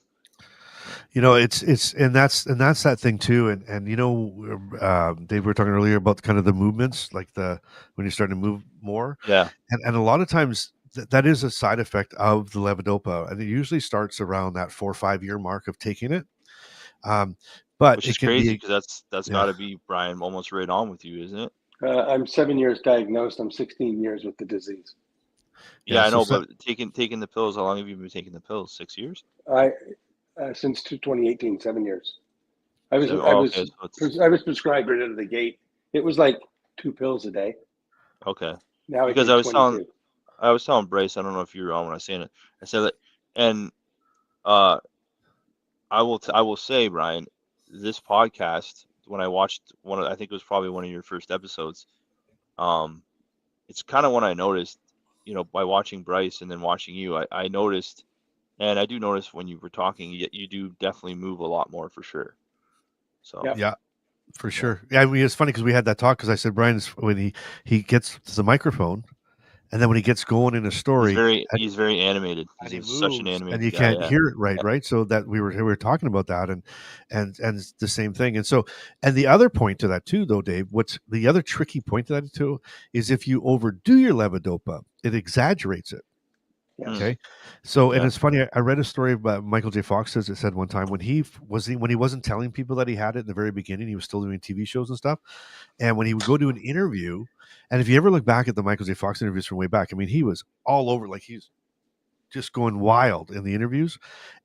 It's and that's that thing too. And Dave, we were talking earlier about kind of the movements, like when you're starting to move more. Yeah. And a lot of times that is a side effect of the levodopa, and it usually starts around that 4 or 5 year mark of taking it. But Which it is can crazy be, because that's got to be, Brian, almost right on with you, isn't it? I'm 7 years diagnosed. I'm 16 years with the disease. Yeah, I so know, but taking the pills. How long have you been taking the pills? 6 years? Since 2018, 7 years. I was prescribed right out of the gate. It was like 2 pills a day. Okay. Now Because I take 22. I was telling Bryce, I don't know if you were on when I was saying it. I said that, and I will say, Brian, this podcast, when I watched I think it was probably one of your first episodes. It's kind of when I noticed, by watching Bryce and then watching you, I noticed, and I do notice when you were talking, you do definitely move a lot more for sure. So Yep. yeah, for sure. Yeah, I mean, it's funny because we had that talk because I said Brian is when he gets to the microphone, and then when he gets going in a story, he's very animated. and he He's such an moves, and animated you guy. can't hear it right. So that we were talking about that, and it's the same thing. And so, and the other point to that too, though, Dave, what's the other tricky point to that too is if you overdo your levodopa, it exaggerates it. Yes. Okay, so and Yeah. it's funny. I read a story about Michael J. Fox says it said one time when he wasn't telling people that he had it in the very beginning, he was still doing TV shows and stuff. And when he would go to an interview, and if you ever look back at the Michael J. Fox interviews from way back, I mean, he was all over, like he's just going wild in the interviews.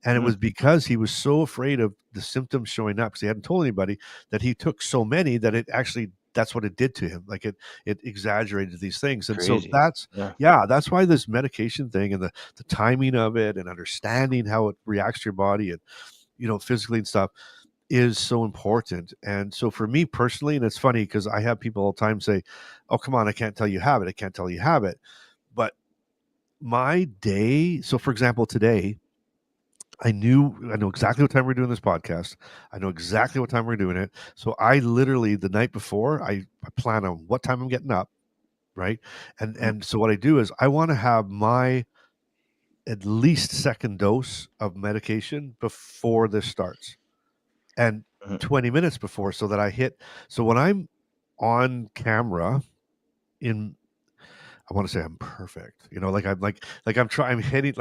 And it was because he was so afraid of the symptoms showing up because he hadn't told anybody that he took so many that it actually, that's what it did to him. Like it exaggerated these things. And Crazy. so that's why this medication thing and the timing of it and understanding how it reacts to your body and, physically and stuff is so important. And so for me personally, and it's funny because I have people all the time say, oh, come on, I can't tell you have it. I can't tell you have it. But my day, so for example, today, I know exactly what time we're doing this podcast. I know exactly what time we're doing it. So I literally the night before I plan on what time I'm getting up, right? And so what I do is I want to have my at least second dose of medication before this starts. And 20 minutes before so that I hit. So when I'm on camera I want to say I'm perfect, I'm hitting,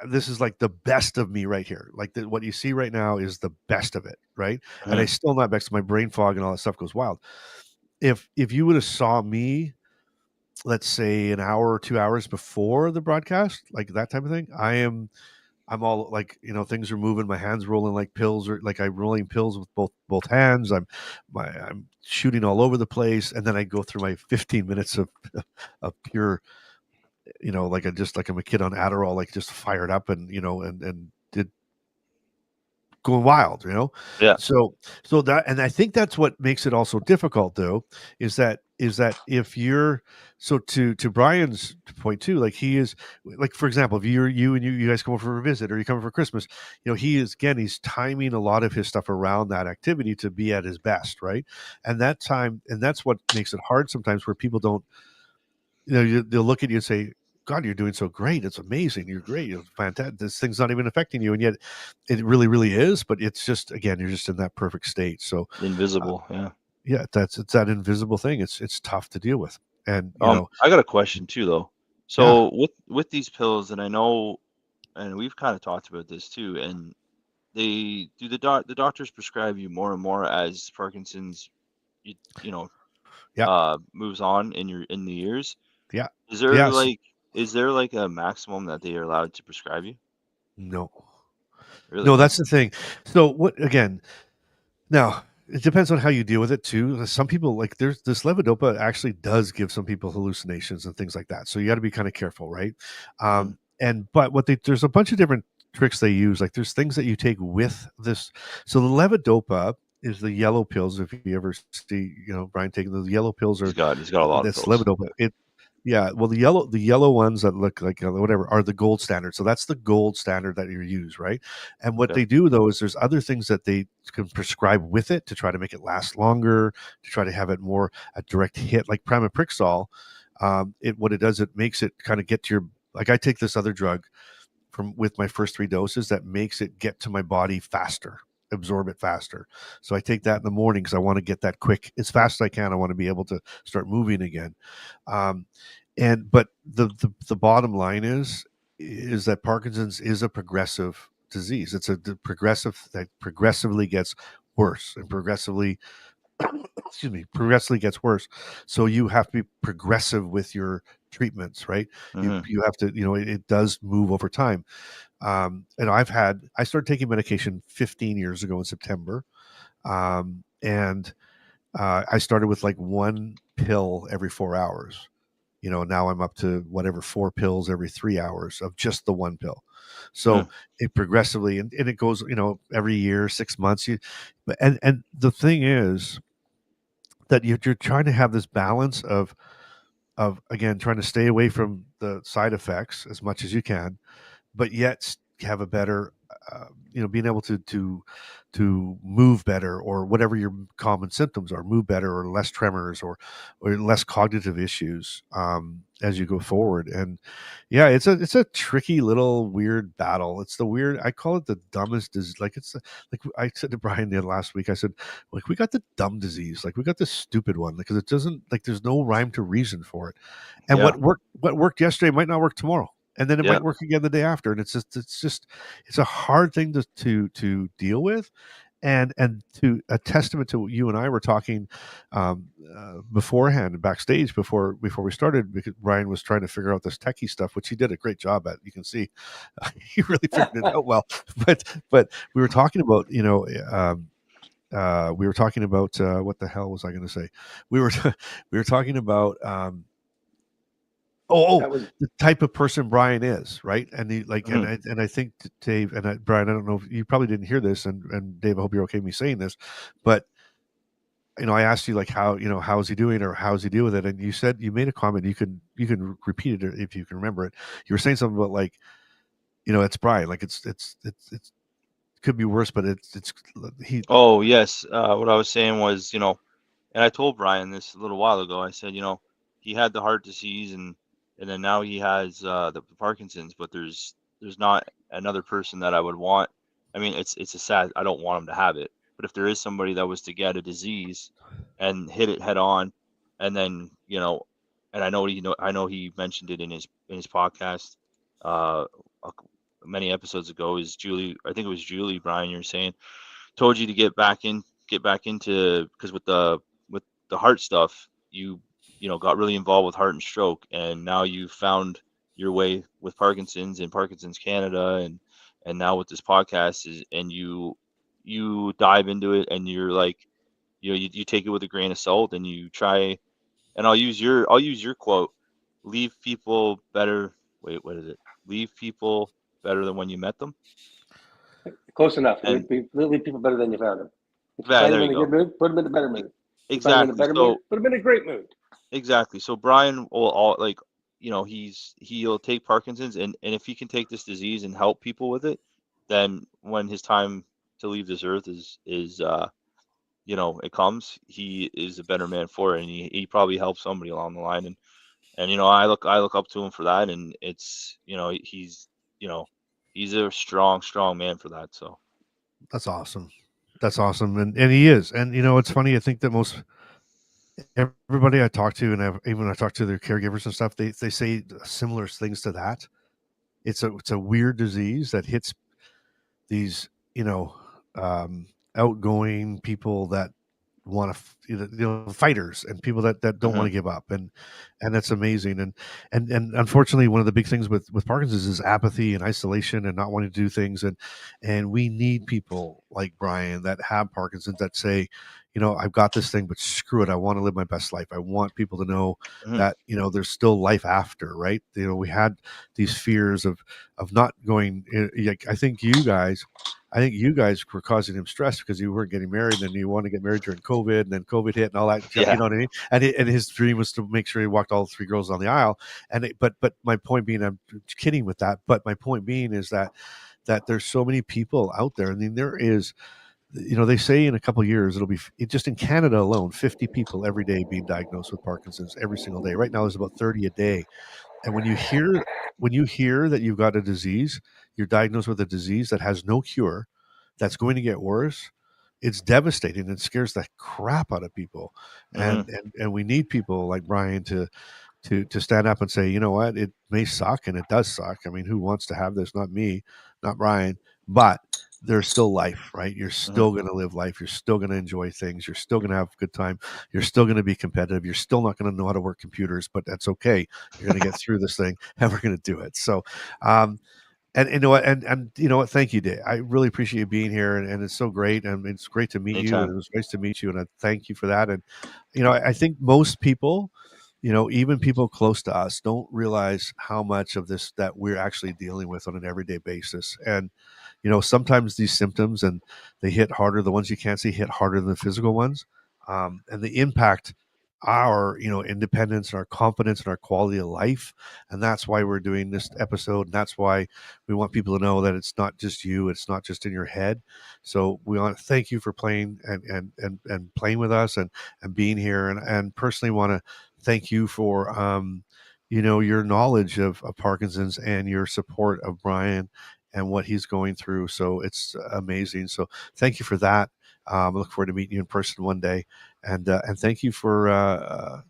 this is like the best of me right here. Like what you see right now is the best of it. Right. And I still not back to my brain fog and all that stuff goes wild. If you would have saw me, let's say an hour or 2 hours before the broadcast, like that type of thing, I'm all like, things are moving, my hands rolling like pills, or like I'm rolling pills with both hands. I'm shooting all over the place, and then I go through my 15 minutes of pure, like I'm a kid on Adderall, like just fired up and and did going wild, Yeah. So that, and I think that's what makes it also difficult though, is that if you're, so to Brian's point too, like he is, like for example, if you guys come over for a visit or you come over for Christmas, he's timing a lot of his stuff around that activity to be at his best, right? And that's what makes it hard sometimes, where people don't, they'll look at you and say, God, you're doing so great. It's amazing. You're great. You're fantastic. This thing's not even affecting you. And yet it really, really is. But it's just, again, you're just in that perfect state. So Invisible. yeah, it's that invisible thing. It's tough to deal with. And, I got a question too, though. So with these pills, and I know, and we've kind of talked about this too, and the doctors prescribe you more and more as Parkinson's, moves on in the years. Yeah. Is there like a maximum that they are allowed to prescribe you? No. Really? No, that's the thing. So what, again, now it depends on how you deal with it too. Some people, like, there's this levodopa actually does give some people hallucinations and things like that. So you got to be kind of careful, right? But there's a bunch of different tricks they use. Like there's things that you take with this. So the levodopa is the yellow pills. If you ever see, Brian taking those yellow pills, or he's got a lot of pills. Levodopa. Yeah, well, the yellow ones that look like whatever are the gold standard. So that's the gold standard that you use, right? And what they do though is there's other things that they can prescribe with it to try to make it last longer, to try to have it more a direct hit, like pramipixole. What it does, it makes it kind of get to your, like I take this other drug with my first 3 doses that makes it get to my body faster, absorb it faster. So I take that in the morning because I want to get that quick as fast as I can. I want to be able to start moving again. But the bottom line is that Parkinson's is a progressive disease. It's a progressive that progressively gets worse and progressively progressively gets worse. So you have to be progressive with your treatments, right? You have to, it does move over time. And I started taking medication 15 years ago in September. And I started with like one pill every 4 hours. Now I'm up to whatever 4 pills every 3 hours of just the one pill. So it progressively, and it goes, every year, 6 months. And the thing is that you're trying to have this balance of again, trying to stay away from the side effects as much as you can, but yet have a better, being able to move better, or whatever your common symptoms are, move better, or less tremors, or less cognitive issues as you go forward. And yeah, it's a tricky little weird battle. It's I call it the dumbest disease. Like like I said to Brian the last week, I said, like, we got the dumb disease, like we got the stupid one, because it doesn't, like, there's no rhyme to reason for it. And what worked yesterday might not work tomorrow, and then it might work again the day after. And it's a hard thing to deal with. And to a testament to what you and I were talking beforehand, backstage, before we started, because Brian was trying to figure out this techie stuff, which he did a great job at. You can see he really figured it out well. But we were talking about, we were talking about what the hell was I going to say? We were talking about the type of person Brian is, right? And and I think Dave and Brian, I don't know if you probably didn't hear this, and Dave, I hope you're okay with me saying this, but I asked you, like, how is he doing, or how does he deal with it? And you said, you made a comment. You can repeat it if you can remember it. You were saying something about, like, it's Brian, like it's could be worse, but it's he. Oh yes, what I was saying was, and I told Brian this a little while ago. I said, he had the heart disease, and then now he has the Parkinson's, but there's not another person that I would want. I mean, it's a sad. I don't want him to have it, but if there is somebody that was to get a disease and hit it head on, and then and I know he mentioned it in his podcast many episodes ago, is Julie. I think it was Julie, Brian, you're saying, told you to get back into, because with the heart stuff, you got really involved with heart and stroke, and now you found your way with Parkinson's and Parkinson's Canada, and now with this podcast and you dive into it, and you're like, you take it with a grain of salt, and you try, and I'll use your quote, leave people better. Wait, what is it? Leave people better than when you met them. Close enough. Leave people better than you found them. If you Yeah, find there them in you a go. good mood, put them in a better mood. Exactly. Mood, put them in a great mood. Exactly. So Brian will he'll take Parkinson's, and if he can take this disease and help people with it, then when his time to leave this earth is it comes, he is a better man for it, and he probably helps somebody along the line, and I look up to him for that, and it's he's a strong man for that. So That's awesome. And he is. And it's funny, I think that most everybody I talk to, and even I talk to their caregivers and stuff, they say similar things to that. It's a weird disease that hits these outgoing people that want to fighters, and people that don't want to give up, and that's amazing. And unfortunately, one of the big things with Parkinson's is apathy and isolation and not wanting to do things, and we need people like Brian that have Parkinson's that say, I've got this thing, but screw it, I want to live my best life. I want people to know that there's still life after, right? We had these fears of not going. I think you guys were causing him stress because you weren't getting married, and you want to get married during COVID, and then COVID hit and all that. Yeah. You know what I mean? And his dream was to make sure he walked all 3 girls on the aisle. But my point being, I'm kidding with that, but my point being is that there's so many people out there. I mean, there is, they say in a couple of years, it'll be just in Canada alone, 50 people every day being diagnosed with Parkinson's every single day. Right now, there's about 30 a day. And when you hear that you've got a disease, you're diagnosed with a disease that has no cure, that's going to get worse, it's devastating and scares the crap out of people. And we need people like Brian to stand up and say, you know what, it may suck, and it does suck. I mean, who wants to have this? Not me, not Brian, but there's still life, right? You're still going to live life. You're still going to enjoy things. You're still going to have a good time. You're still going to be competitive. You're still not going to know how to work computers, but that's okay. You're going to get through this thing, and we're going to do it. So, and you know what, and you know what, thank you, Dave. I really appreciate you being here, and it's so great, and it's great to meet you, and Anytime. it was nice to meet you, and I thank you for that. And I think most people, even people close to us, don't realize how much of this that we're actually dealing with on an everyday basis. And sometimes these symptoms, and they hit harder. The ones you can't see hit harder than the physical ones, and the impact our independence and our confidence and our quality of life. And that's why we're doing this episode, and that's why we want people to know that it's not just you, it's not just in your head. So we want to thank you for playing and playing with us, and being here, and personally want to thank you for your knowledge of Parkinson's, and your support of Brian and what he's going through. So it's amazing. So thank you for that. I look forward to meeting you in person one day, and thank you for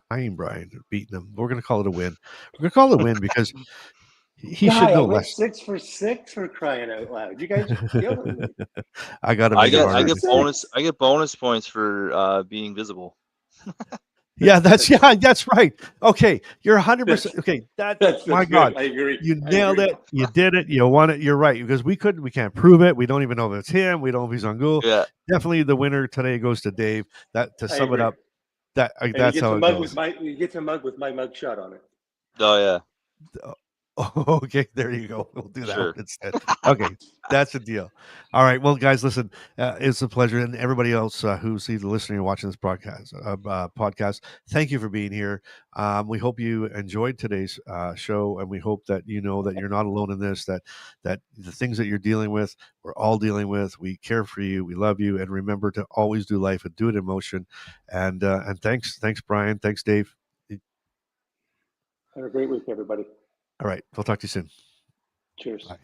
tying Brian, beating him. We're going to call it a win. We're going to call it a win because he should Guy, I know went less. 6 for 6 for crying out loud. You guys are killing me. I got to I make it get harder. I get bonus points for being visible. Yeah, that's right. Okay, you're 100%. Okay, That's my good. God, I agree. you nailed it. You did it. You won it. You're right, because we can't prove it. We don't even know if it's him. We don't know if he's on Google. Yeah. Definitely, the winner today goes to Dave. That to I sum it agree. up, that's And how it goes. you get a mug with my mug shot on it. Oh yeah. Okay, there you go. We'll do that Sure. one instead. Okay, that's a deal. All right, well, guys, listen, it's a pleasure, and everybody else who's either listening or watching this podcast, thank you for being here. We hope you enjoyed today's show, and we hope that you know that you're not alone in this. That the things that you're dealing with, we're all dealing with. We care for you. We love you, and remember to always do life and do it in motion. And thanks, Brian. Thanks, Dave. Have a great week, everybody. All right, we'll talk to you soon. Cheers. Bye.